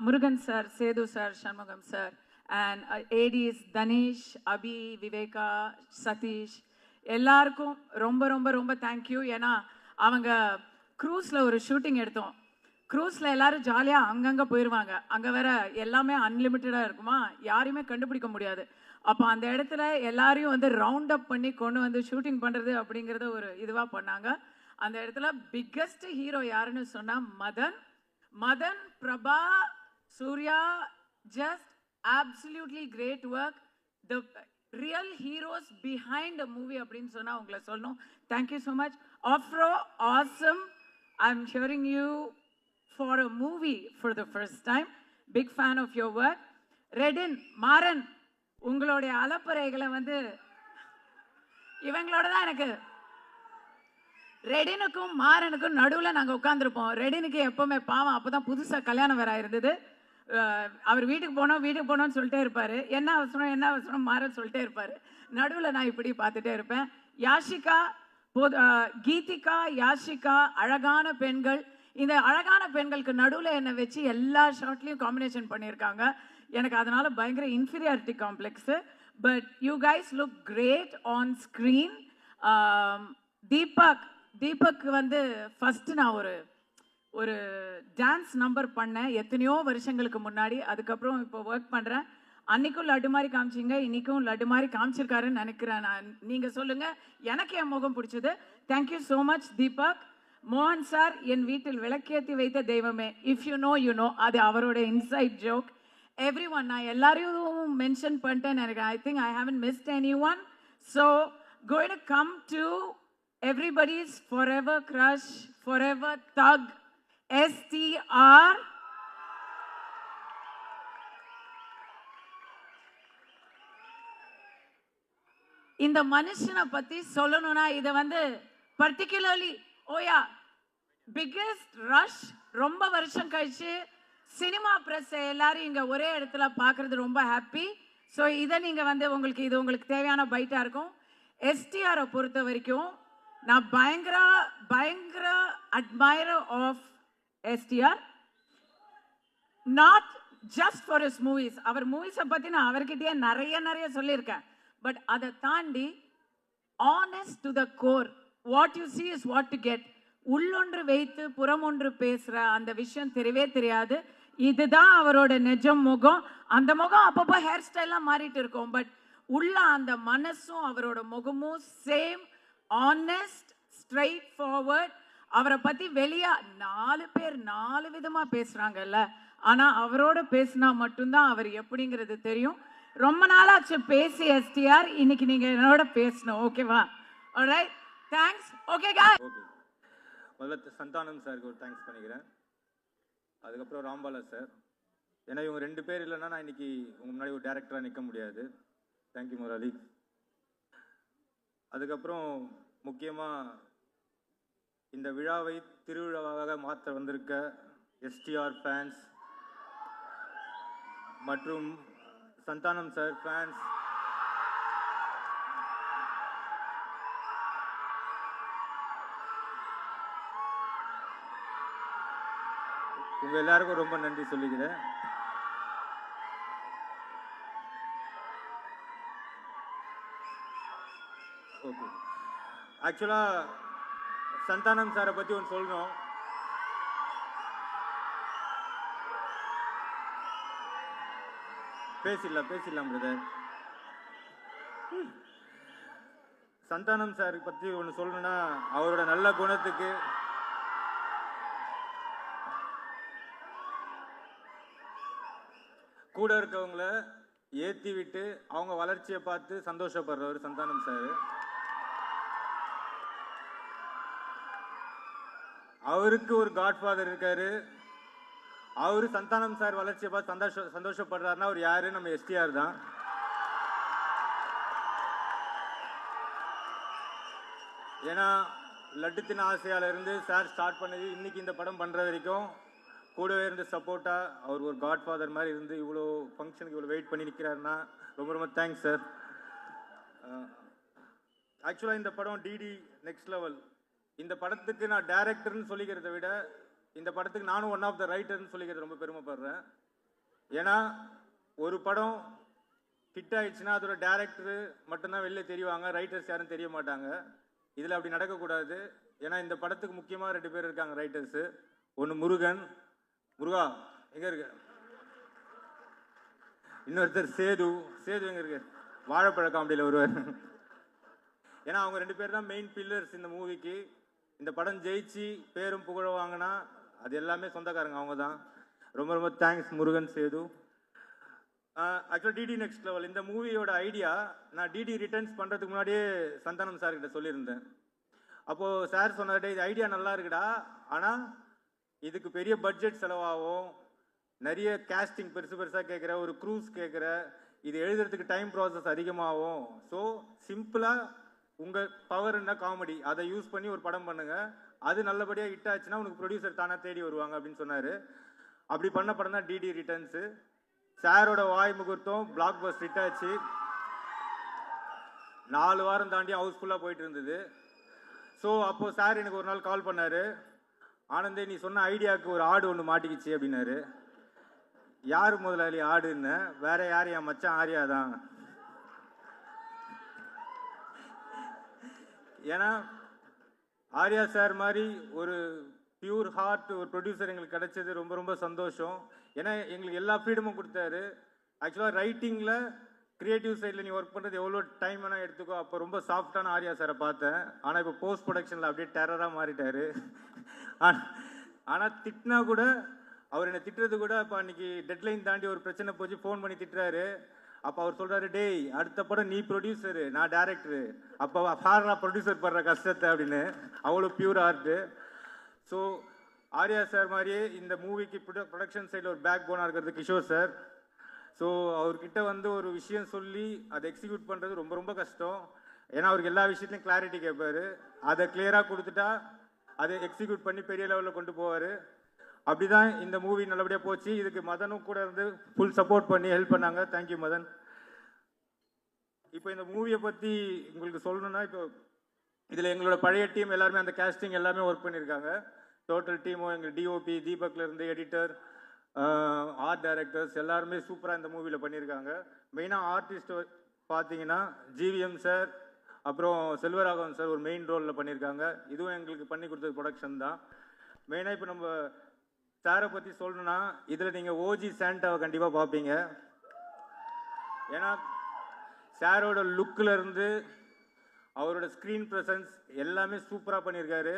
Murugan sir, Sethu sir, Shanmugam sir, and ADs Dhanesh, Abi, Viveka, Sathish, எல்லாருக்கும் ரொம்ப ரொம்ப ரொம்ப தேங்க்யூ. ஏன்னா அவங்க க்ரூஸில் ஒரு ஷூட்டிங் எடுத்தோம். க்ரூஸில் எல்லாரும் ஜாலியாக அங்கங்கே போயிடுவாங்க. அங்கே வேற எல்லாமே அன்லிமிட்டடாக இருக்குமா, யாரையுமே கண்டுபிடிக்க முடியாது. அப்போ அந்த இடத்துல எல்லாரையும் வந்து ரவுண்ட் அப் பண்ணி கொண்டு வந்து ஷூட்டிங் பண்ணுறது அப்படிங்கிறத ஒரு இதுவாக பண்ணாங்க. அந்த இடத்துல பிக்கஸ்ட் ஹீரோ யாருன்னு சொன்னால் Madan, Prabha, Suriya, just absolutely great work. The real heroes behind the movie அப்படின்னு சொன்னால் உங்களை சொல்லணும். Thank you so much. Afro, awesome. I'm hearing you for a movie for the first time. Big fan of your work. Redin, Maran, உங்களுடைய அலப்பறைகளை வந்து இவங்களோட தான் எனக்கு, ரெடினுக்கும் மாறனுக்கும் நடுவில் நாங்கள் உட்காந்துருப்போம். ரெடினுக்கு எப்போவுமே பாவம், அப்போ தான் புதுசாக கல்யாணம் வேற இருந்தது. அவர் வீட்டுக்கு போனோம்னு சொல்லிட்டே இருப்பார். என்ன அவசரம் மாறன்னு சொல்லிட்டே இருப்பார். நடுவில் நான் இப்படி பார்த்துட்டே இருப்பேன். யாஷிகா, கீதிகா, யாஷிகா, அழகான பெண்கள். இந்த அழகான பெண்களுக்கு நடுவில் என்னை வச்சு எல்லா ஷார்ட்லேயும் காம்பினேஷன் பண்ணியிருக்காங்க. எனக்கு அதனால பயங்கர inferiority complex. But you guys look great on screen. Deepak வந்து ஃபஸ்ட்டு நான் ஒரு டான்ஸ் நம்பர் பண்ணேன் எத்தனையோ வருஷங்களுக்கு முன்னாடி. அதுக்கப்புறம் இப்போ ஒர்க் பண்ணுறேன். அன்றைக்கும் லட்டு மாதிரி காமிச்சிங்க, இன்றைக்கும் லட்டு மாதிரி காமிச்சிருக்காருன்னு நினைக்கிறேன் நான். நீங்கள் சொல்லுங்கள், எனக்கு என் முகம் பிடிச்சது. Thank you so much Deepak. மோகன் சார், என் வீட்டில் விளக்கேற்றி வைத்த தெய்வமே, இஃப் யூ நோ, அது அவரோட இன்சைட் ஜோக். எவ்ரி ஒன், நான் எல்லாரையும் மென்ஷன் பண்ணிட்டேன் எனக்கு. I think I haven't mist any one. So going to come to everybody's forever crush, forever thug, STR. இந்த மனுஷனை பத்தி சொல்லணும்னா இதை வந்து பர்டிகுலர்லி ஓயா பிக்கெஸ்ட் ரஷ். ரொம்ப வருஷம் கழிச்சு சினிமா பிரஸ் எல்லாரும் இங்க ஒரே இடத்துல பார்க்கறது ரொம்ப ஹாப்பி. ஸோ இதை நீங்க வந்து உங்களுக்கு தேவையான பைட்டா இருக்கும். STR பொறுத்த வரைக்கும் நான் பயங்கர admirer of STR. Not just for his movies. அவர் மூவிஸை பற்றி நான் அவர்கிட்டயே நிறைய சொல்லியிருக்கேன். பட் அதை தாண்டி honest to the core, what you see is what to get. உள்ளொன்று வைத்து புறமொன்று பேசுகிற அந்த விஷயம் தெரியவே தெரியாது. இதுதான் அவரோட நிஜம் முகம். அந்த முகம் அப்பப்போ ஹேர் ஸ்டைல்லாம் மாறிட்டு இருக்கும். பட் உள்ள அந்த மனசும் அவரோட முகமும் சேம், ஆனஸ்ட், ஸ்ட்ரைட் ஃபார்வர்ட். அவரை பற்றி வெளியே 4 பேர் 4 விதமாக பேசுகிறாங்கல்ல, ஆனால் அவரோட பேசினா மட்டும்தான் அவர் எப்படிங்கிறது தெரியும். ரொம்ப நாளாச்சு பேசி எஸ்டிஆர், இன்னைக்கு நீங்கள் என்னோட பேசணும். ஓகேவா? Alright, thanks. ஓகே காய். ஓகே, முதல்ல சந்தானம் சாருக்கு ஒரு தேங்க்ஸ் பண்ணிக்கிறேன். அதுக்கப்புறம் ராம்பாலா சார். ஏன்னா இவங்க 2 பேர் இல்லைன்னா நான் இன்னைக்கு உங்க முன்னாடி ஒரு டேரக்டராக நிற்க முடியாது. தேங்க்யூ முரளி. அதுக்கப்புறம் முக்கியமாக இந்த விழாவை திருவிழாவாக மாற்ற வந்திருக்க எஸ்டிஆர் ஃபேன்ஸ் மற்றும் சந்தானம் சார் ஃபேன்ஸ், உங்க எல்லாருக்கும் ரொம்ப நன்றி சொல்லிக்கிறேன். ஓகே, ஆக்சுவலா சந்தானம் சாரை பத்தி ஒன்று சொல்லணும். பேசிடலாம் பிரதர். சந்தானம் சார் பத்தி ஒன்று சொல்லணும்னா, அவரோட நல்ல குணத்துக்கு கூட இருக்கவங்கள ஏற்றி விட்டு அவங்க வளர்ச்சியை பார்த்து சந்தோஷப்படுறவர் சந்தானம் சார். அவருக்கு ஒரு காட்ஃபாதர் இருக்காரு. அவரு சந்தானம் சார் வளர்ச்சியை பார்த்து சந்தோஷப்படுறாருன்னா அவர் யாரு? நம்ம எஸ்டிஆர் தான். ஏன்னா லட்டுத்தின் ஆசையால இருந்து சார் ஸ்டார்ட் பண்ணது இன்னைக்கு இந்த படம் பண்ற வரைக்கும் கூடவே இருந்து சப்போர்ட்டா அவர் ஒரு காட்ஃபாதர் மாதிரி இருந்து இவ்வளோ ஃபங்க்ஷனுக்கு இவ்வளோ வெயிட் பண்ணி நிற்கிறாருன்னா ரொம்ப ரொம்ப தேங்க்ஸ் சார். ஆக்சுவலாக இந்த படம் டிடி நெக்ஸ்ட் லெவல். இந்த படத்துக்கு நான் டைரக்டர்னு சொல்லிக்கிறத விட இந்த படத்துக்கு நானும் ஒன் ஆஃப் த ரைட்டர்னு சொல்லிக்கிறது ரொம்ப பெருமைப்படுறேன். ஏன்னா ஒரு படம் ஹிட் ஆயிடுச்சுன்னா அதோட டைரக்டர் மட்டும்தான் வெளில தெரிவாங்க, ரைட்டர்ஸ் யாரும் தெரிய மாட்டாங்க. இதில் அப்படி நடக்கக்கூடாது. ஏன்னா இந்த படத்துக்கு முக்கியமாக 2 பேர் இருக்காங்க ரைட்டர்ஸு. ஒன்று முருகா எங்கே இருக்கு, இன்னொருத்தர் சேது எங்கே இருக்கு, வாழைப்பழ காமெடியில் வருவார். ஏன்னா அவங்க 2 பேர் தான் மெயின் பில்லர்ஸ் இந்த மூவிக்கு. இந்த படம் ஜெயிச்சு பேரும் புகழ வாங்கினா அது எல்லாமே சொந்தக்காரங்க அவங்க தான். ரொம்ப ரொம்ப தேங்க்ஸ் முருகன், சேது. ஆக்சுவலாக டிடி நெக்ஸ்ட் லெவல் இந்த மூவியோட ஐடியா நான் டிடி ரிட்டர்ன்ஸ் பண்ணுறதுக்கு முன்னாடியே சந்தானம் சார் கிட்ட சொல்லியிருந்தேன். அப்போது சார் சொன்னார், இது ஐடியா நல்லா இருக்குடா, ஆனால் இதுக்கு பெரிய பட்ஜெட் செலவாகும், நிறைய கேஸ்டிங் பெருசாக கேட்குற, ஒரு க்ரூஸ் கேட்குற, இது எழுதுறதுக்கு டைம் ப்ராசஸ் அதிகமாகும். ஸோ சிம்பிளாக உங்கள் பவர் என்ன காமெடி அதை யூஸ் பண்ணி ஒரு படம் பண்ணுங்கள், அது நல்லபடியாக ஹிட் ஆச்சுன்னா உனக்கு ப்ரொடியூசர் தானே தேடி வருவாங்க அப்படின்னு சொன்னார். அப்படி பண்ண படம் தான் டிடி ரிட்டர்ன்ஸு. சாரோட வாய் முகூர்த்தம் பிளாக் பஸ்ட் ஹிட் ஆச்சு. 4 வாரம் தாண்டி ஹவுஸ்ஃபுல்லாக போயிட்டு இருந்தது. ஸோ அப்போது சார் எனக்கு ஒரு நாள் கால் பண்ணார், ஆனந்தே நீ சொன்ன ஐடியாவுக்கு ஒரு ஆடு ஒன்று மாட்டிக்கிச்சு அப்படின்னாரு. யார் முதலாளி ஆடுன்னு? வேற யார், என் மச்சான் ஆரியா தான். ஏன்னா ஆர்யா சார் மாதிரி ஒரு பியூர் ஹார்ட் ஒரு ப்ரொடியூசர் எங்களுக்கு கிடைச்சது ரொம்ப ரொம்ப சந்தோஷம். ஏன்னா எங்களுக்கு எல்லா ஃப்ரீடமும் கொடுத்தாரு. ஆக்சுவலாக ரைட்டிங்கில் கிரியேட்டிவ் சைடில் நீ ஒர்க் பண்ணுறது எவ்வளோ டைம் வேணால் எடுத்துக்கோ. அப்போ ரொம்ப சாஃப்டான ஆர்யா சாரை பார்த்தேன். ஆனால் இப்போ போஸ்ட் ப்ரொடக்ஷனில் அப்படியே டெரராக மாறிட்டாரு. ஆனால் திட்டினா கூட அவர் என்னை திட்டுறது கூட இப்போ அன்றைக்கி டெட்லைன் தாண்டி ஒரு பிரச்சனை போச்சு, ஃபோன் பண்ணி திட்டுறாரு. அப்போ அவர் சொல்கிறாரு, டேய் அடுத்த படம் நீ ப்ரொடியூசரு நான் டேரக்டரு, அப்போ ஃபாரா ப்ரொடியூசர் படுற கஷ்டத்தை அப்படின்னு. அவ்வளோ pure art. So Arya sir மாதிரியே இந்த மூவிக்கு ப்ரொடக்ஷன் சைடில் ஒரு பேக் போனாக இருக்கிறது கிஷோர் சார். ஸோ அவர்கிட்ட வந்து ஒரு விஷயம் சொல்லி அதை எக்ஸிக்யூட் பண்ணுறது ரொம்ப ரொம்ப கஷ்டம். ஏன்னா அவருக்கு எல்லா விஷயத்துலையும் கிளாரிட்டி கேட்பாரு. அதை கிளியராக கொடுத்துட்டா அதை எக்ஸிக்யூட் பண்ணி பெரிய லெவலில் கொண்டு போவார். அப்படி தான் இந்த மூவி நல்லபடியாக போச்சு. இதுக்கு மதனும் கூட இருந்து ஃபுல் சப்போர்ட் பண்ணி ஹெல்ப் பண்ணாங்க. தேங்க்யூ மதன். இப்போ இந்த மூவியை பற்றி உங்களுக்கு சொல்லணும்னா, இப்போ இதில் எங்களோட பழைய டீம் எல்லாருமே அந்த கேஸ்டிங் எல்லாமே ஒர்க் பண்ணியிருக்காங்க. டோட்டல் டீமும் எங்கள் டிஓபி தீபக்லேருந்து எடிட்டர், ஆர்ட் டைரக்டர்ஸ் எல்லாருமே சூப்பராக இந்த மூவியில் பண்ணியிருக்காங்க. மெயினாக ஆர்டிஸ்ட் பார்த்தீங்கன்னா ஜிவிஎம் சார், அப்புறம் செல்வராகவன் சார் ஒரு மெயின் ரோலில் பண்ணியிருக்காங்க. இதுவும் எங்களுக்கு பண்ணி கொடுத்தது ப்ரொடக்ஷன் தான். மெயினாக இப்போ நம்ம சாரை பற்றி சொல்லணும்னா, இதில் நீங்கள் ஓஜி சாண்டாவை கண்டிப்பாக பார்ப்பீங்க. ஏன்னா சாரோட லுக்கில் இருந்து அவரோட ஸ்க்ரீன் ப்ரெசன்ஸ் எல்லாமே சூப்பராக பண்ணியிருக்காரு.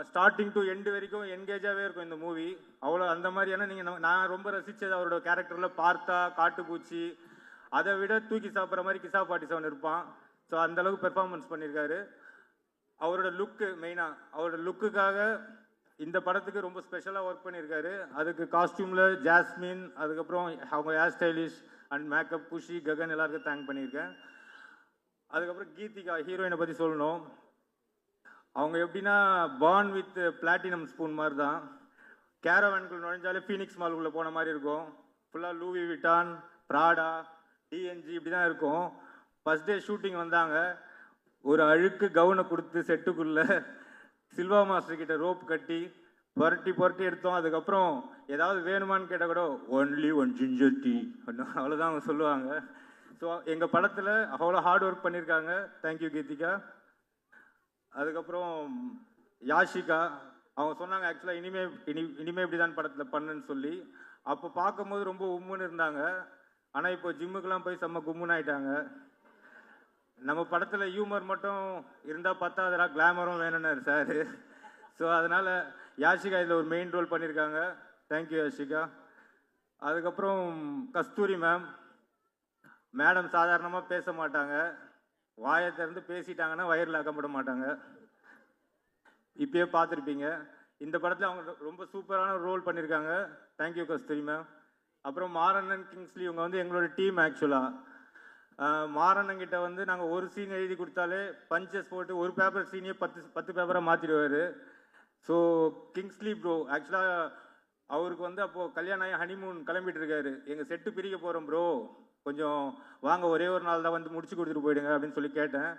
ஸ்டார்டிங் டு எண்டு வரைக்கும் என்கேஜாகவே இருக்கும் இந்த மூவி. அவ்வளோ அந்த மாதிரியான நீங்கள் நான் ரொம்ப ரசித்தது அவரோட கேரக்டரில் பார்த்தா காட்டுப்பூச்சி, அதை விட தூக்கி சாப்பிட்ற மாதிரி கிசா பாட்டி சவன் இருப்பான். ஸோ அந்தளவுக்கு பெர்ஃபார்மன்ஸ் பண்ணியிருக்காரு. அவரோட லுக்கு மெயினாக அவரோட லுக்குக்காக இந்த படத்துக்கு ரொம்ப ஸ்பெஷலாக ஒர்க் பண்ணியிருக்காரு. அதுக்கு காஸ்டியூமில் ஜாஸ்மின், அதுக்கப்புறம் அவங்க ஹேர் ஸ்டைலிஷ் அண்ட் மேக்கப் குஷி ககன் எல்லாருக்கும் தேங்க் பண்ணியிருக்கேன். அதுக்கப்புறம் கீதிகா ஹீரோயினை பற்றி சொல்லணும். அவங்க எப்படின்னா பார்ன் வித் பிளாட்டினம் ஸ்பூன் மாதிரி தான். கேரவனுக்குள்ள நுழைஞ்சாலே ஃபீனிக்ஸ் மாலுக்குள்ளே போன மாதிரி இருக்கும். ஃபுல்லாக லூவி விட்டான், ப்ராடா, டிஎன்ஜி இப்படி தான் இருக்கும். ஃபஸ்ட் டே ஷூட்டிங் வந்தாங்க, ஒரு அழுக்கு கவுனை கொடுத்து செட்டுக்குள்ளே சில்வா மாஸ்டர் கிட்ட ரோப் கட்டி புரட்டி எடுத்தோம். அதுக்கப்புறம் ஏதாவது வேணுமான்னு கேட்டால் கூட ஒன்லி ஒன் ஜிஞ்சர் டீ அவ்வளோதான் அவங்க சொல்லுவாங்க. ஸோ எங்கள் படத்தில் அவ்வளோ ஹார்ட் ஒர்க் பண்ணியிருக்காங்க. தேங்க்யூ கீதிகா. அதுக்கப்புறம் யாஷிகா அவங்க சொன்னாங்க ஆக்சுவலாக இனிமே இப்படி தான் படத்தில் பண்ணுன்னு சொல்லி. அப்போ பார்க்கும்போது ரொம்ப உம்முன்னு இருந்தாங்க. ஆனால் இப்போ ஜிம்முக்கெல்லாம் போய் செம்ம கும்முன்னு ஆயிட்டாங்க. நம்ம படத்தில் ஹியூமர் மட்டும் இருந்தால் பத்தாதரா, கிளாமரும் வேணும்னாரு சார். ஸோ அதனால் யாஷிகா இதில் ஒரு மெயின் ரோல் பண்ணியிருக்காங்க. தேங்க்யூ யாஷிகா. அதுக்கப்புறம் கஸ்தூரி மேடம் சாதாரணமாக பேச மாட்டாங்க. வாயை திறந்து பேசிட்டாங்கன்னா வயரில் அகப்பட மாட்டாங்க. இப்பயே பார்த்துருப்பீங்க. இந்த படத்தில் அவங்க ரொம்ப சூப்பரான ரோல் பண்ணியிருக்காங்க. தேங்க்யூ கஸ்தூரி மேம். அப்புறம் மாரண்ணன் கிங்ஸ்லி இவங்க வந்து எங்களோட டீம். ஆக்சுவலாக மாரண்ணங்கிட்ட வந்து நாங்கள் ஒரு சீன் எழுதி கொடுத்தாலே பஞ்சஸ் போட்டு ஒரு பேப்பர் சீனையே 10 பேப்பராக மாற்றிடுவார். ஸோ கிங்ஸ்லி ப்ரோ ஆக்சுவலாக அவருக்கு வந்து அப்போது கல்யாணம் ஆகி ஹனிமூன் கிளம்பிட்டு இருக்காரு. எங்கள் செட்டு பிரிக்க போகிறோம் ப்ரோ, கொஞ்சம் வாங்க, ஒரே ஒரு நாள் தான் வந்து முடிச்சு கொடுத்துட்டு போயிடுங்க அப்படின்னு சொல்லி கேட்டேன்.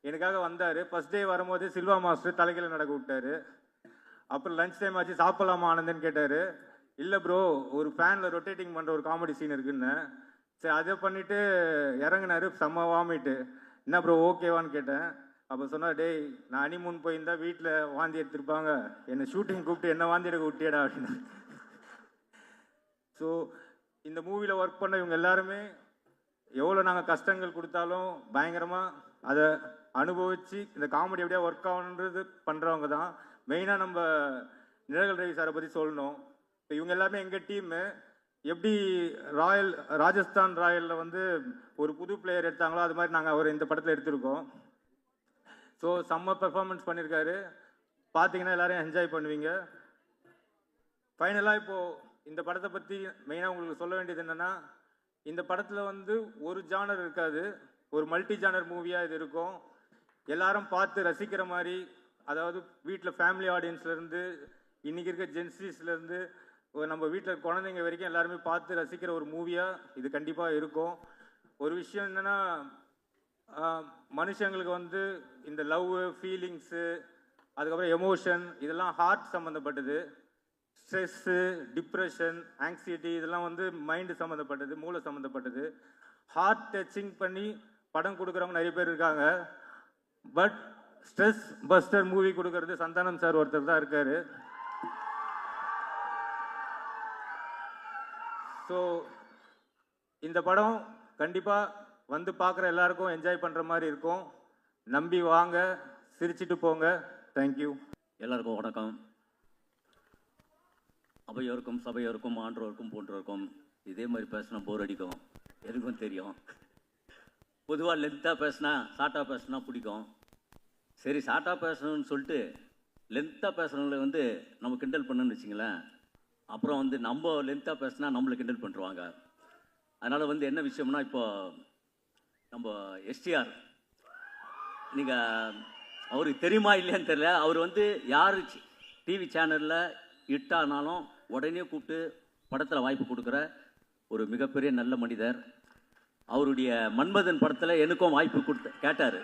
எனக்காக வந்தார். ஃபஸ்ட் டே வரும்போது சில்வா மாஸ்டர் தலைகீழ நடக்க விட்டார். அப்புறம் லஞ்ச் டைம் ஆச்சு, சாப்பிடலாமா ஆனந்தன்னு கேட்டார். இல்லை ப்ரோ, ஒரு ஃபேனில் ரொட்டேட்டிங் பண்ணுற ஒரு காமெடி சீன் இருக்குன்னு. சரி அதை பண்ணிவிட்டு இறங்கினாரு. செம்ம வாமிட்டு. என்ன ப்ரோ ஓகேவான்னு கேட்டேன். அப்போ சொன்னார், டேய் நான் ஹனிமூன் போயிருந்தா வீட்டில் வாந்தி எடுத்திருப்பாங்க, என்னை ஷூட்டிங் கூப்பிட்டு என்ன வாந்தி எடுக்க விட்டியடா அப்படின்னு. ஸோ இந்த மூவியில் ஒர்க் பண்ண இவங்க எல்லாருமே எவ்வளோ நாங்கள் கஷ்டங்கள் கொடுத்தாலும் பயங்கரமாக அதை அனுபவித்து இந்த காமெடி எப்படியா ஒர்க் ஆகணுன்றது பண்ணுறவங்க தான். மெயினாக நம்ம நிழல் ரவி சாரை பற்றி சொல்லணும். இப்போ இவங்க எல்லாமே எங்கள் டீமு. எப்படி ராஜஸ்தான் ராயலில் வந்து ஒரு புது பிளேயர் எடுத்தாங்களோ அது மாதிரி நாங்கள் அவர் இந்த படத்தில் எடுத்திருக்கோம். ஸோ செம்ம பெர்ஃபார்மன்ஸ் பண்ணியிருக்காரு. பார்த்தீங்கன்னா எல்லாரும் என்ஜாய் பண்ணுவீங்க. ஃபைனலாக இப்போது இந்த படத்தை பற்றி மெயினாக உங்களுக்கு சொல்ல வேண்டியது என்னென்னா, இந்த படத்தில் வந்து ஒரு ஜானர் இருக்காது, ஒரு மல்டி ஜானர் மூவியாக இது இருக்கும். எல்லாரும் பார்த்து ரசிக்கிற மாதிரி, அதாவது வீட்டில் ஃபேமிலி ஆடியன்ஸ்லேருந்து இன்றைக்கி இருக்க ஜென்சிஸ்லேருந்து நம்ம வீட்டில் குழந்தைங்க வரைக்கும் எல்லாருமே பார்த்து ரசிக்கிற ஒரு மூவியாக இது கண்டிப்பாக இருக்கும். ஒரு விஷயம் என்னென்னா, மனுஷங்களுக்கு வந்து இந்த லவ், ஃபீலிங்ஸு, அதுக்கப்புறம் எமோஷன் இதெல்லாம் ஹார்ட் சம்மந்தப்பட்டது. ஸ்ட்ரெஸ்ஸு, டிப்ரெஷன், ஆங்ஸைட்டி இதெல்லாம் வந்து மைண்டு சம்மந்தப்பட்டது, மூளை சம்மந்தப்பட்டது. ஹார்ட் டச்சிங் பண்ணி படம் கொடுக்குறவங்க நிறைய பேர் இருக்காங்க. பட் ஸ்ட்ரெஸ் பஸ்டர் மூவி கொடுக்கறது சந்தானம் சார் ஒருத்தர் தான் இருக்கார். ஸோ இந்த படம் கண்டிப்பாக வந்து பார்க்குற எல்லாருக்கும் என்ஜாய் பண்ணுற மாதிரி இருக்கும். நம்பி வாங்க, சிரிச்சிட்டு போங்க. தேங்க்யூ. எல்லாருக்கும் வணக்கம். அவையோருக்கும் சபையோருக்கும் ஆன்றோருக்கும் போன்றோருக்கும் இதே மாதிரி பேசினா போர் அடிக்கும், எனக்கும் தெரியும். பொதுவாக லென்த்தாக பேசினா ஷார்ட்டாக பேசினா பிடிக்கும். சரி ஷார்ட்டாக பேசணும்னு சொல்லிட்டு லென்த்தாக பேசுகிறவங்கள வந்து நம்ம கிண்டல் பண்ணணும்னு வச்சிங்களேன், அப்புறம் வந்து நம்ம லென்த்தாக பேசினா நம்மளை கிண்டல் பண்ணுறாங்க. அதனால் வந்து என்ன விஷயம்னா, இப்போ நம்ம எஸ்டிஆர், நீங்கள் அவருக்கு தெரியுமா இல்லையான்னு தெரியல, அவர் வந்து யார் டிவி சேனலில் இட்டானாலும் உடனே கூப்பிட்டு படத்தில் வாய்ப்பு கொடுக்குற ஒரு மிகப்பெரிய நல்ல மனிதர். அவருடைய மன்மதன் படத்தில் எனக்கும் வாய்ப்பு கேட்டார்.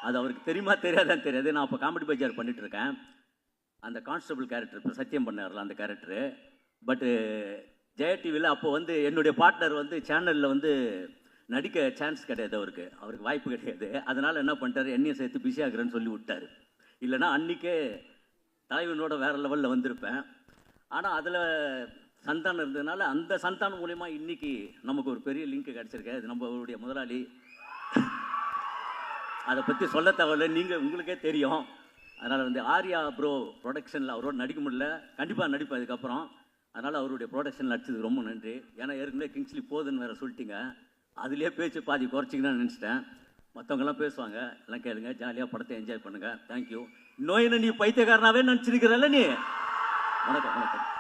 அது அவருக்கு தெரியுமா தெரியாதான்னு தெரியாது. நான் இப்போ காமெடி பஜார் பண்ணிகிட்ருக்கேன். அந்த கான்ஸ்டபிள் கேரக்டர் இப்போ சத்தியம் பண்ணார்ல அந்த கேரக்டரு. பட்டு ஜெயா டிவியில் அப்போ வந்து என்னுடைய பார்ட்னர் வந்து சேனலில் வந்து நடிக்க சான்ஸ் கிடையாது, அவருக்கு வாய்ப்பு கிடையாது. அதனால் என்ன பண்ணிட்டாரு, என்னையும் சேர்த்து பிஸி ஆகுறேன்னு சொல்லி விட்டார். இல்லைனா அன்றைக்கே தலைவனோட வேறு லெவலில் வந்திருப்பேன். ஆனால் அதில் சந்தானம் இருந்ததுனால அந்த சந்தானம் மூலயமா இன்றைக்கி நமக்கு ஒரு பெரிய லிங்க் கிடச்சிருக்கு. அது நம்மளுடைய முதலாளி, அதை பற்றி சொல்ல தேவையில்ல, உங்களுக்கே தெரியும். அதனால் வந்து ஆர்யா ப்ரோ ப்ரொடக்ஷனில் அவரோட நடிக்க முடியல, கண்டிப்பாக நடிப்பேன் அதுக்கப்புறம். அதனால் அவருடைய ப்ரொடக்ஷன் நடிச்சது ரொம்ப நன்றி. ஏன்னா ஏற்கனவே கிங்ஸ்லி போதுன்னு வேறு சொல்லிட்டீங்க, அதுலேயே பேச்சு பாதி குறைச்சிங்கன்னு நினச்சிட்டேன். மற்றவங்கெல்லாம் பேசுவாங்க, எல்லாம் கேளுங்க, ஜாலியாக படத்தை என்ஜாய் பண்ணுங்கள். தேங்க்யூ. இன்னும் என்ன நீ பைத்தியக்காரனாவே நினச்சிருக்கிறல்ல நீ. வணக்கம்.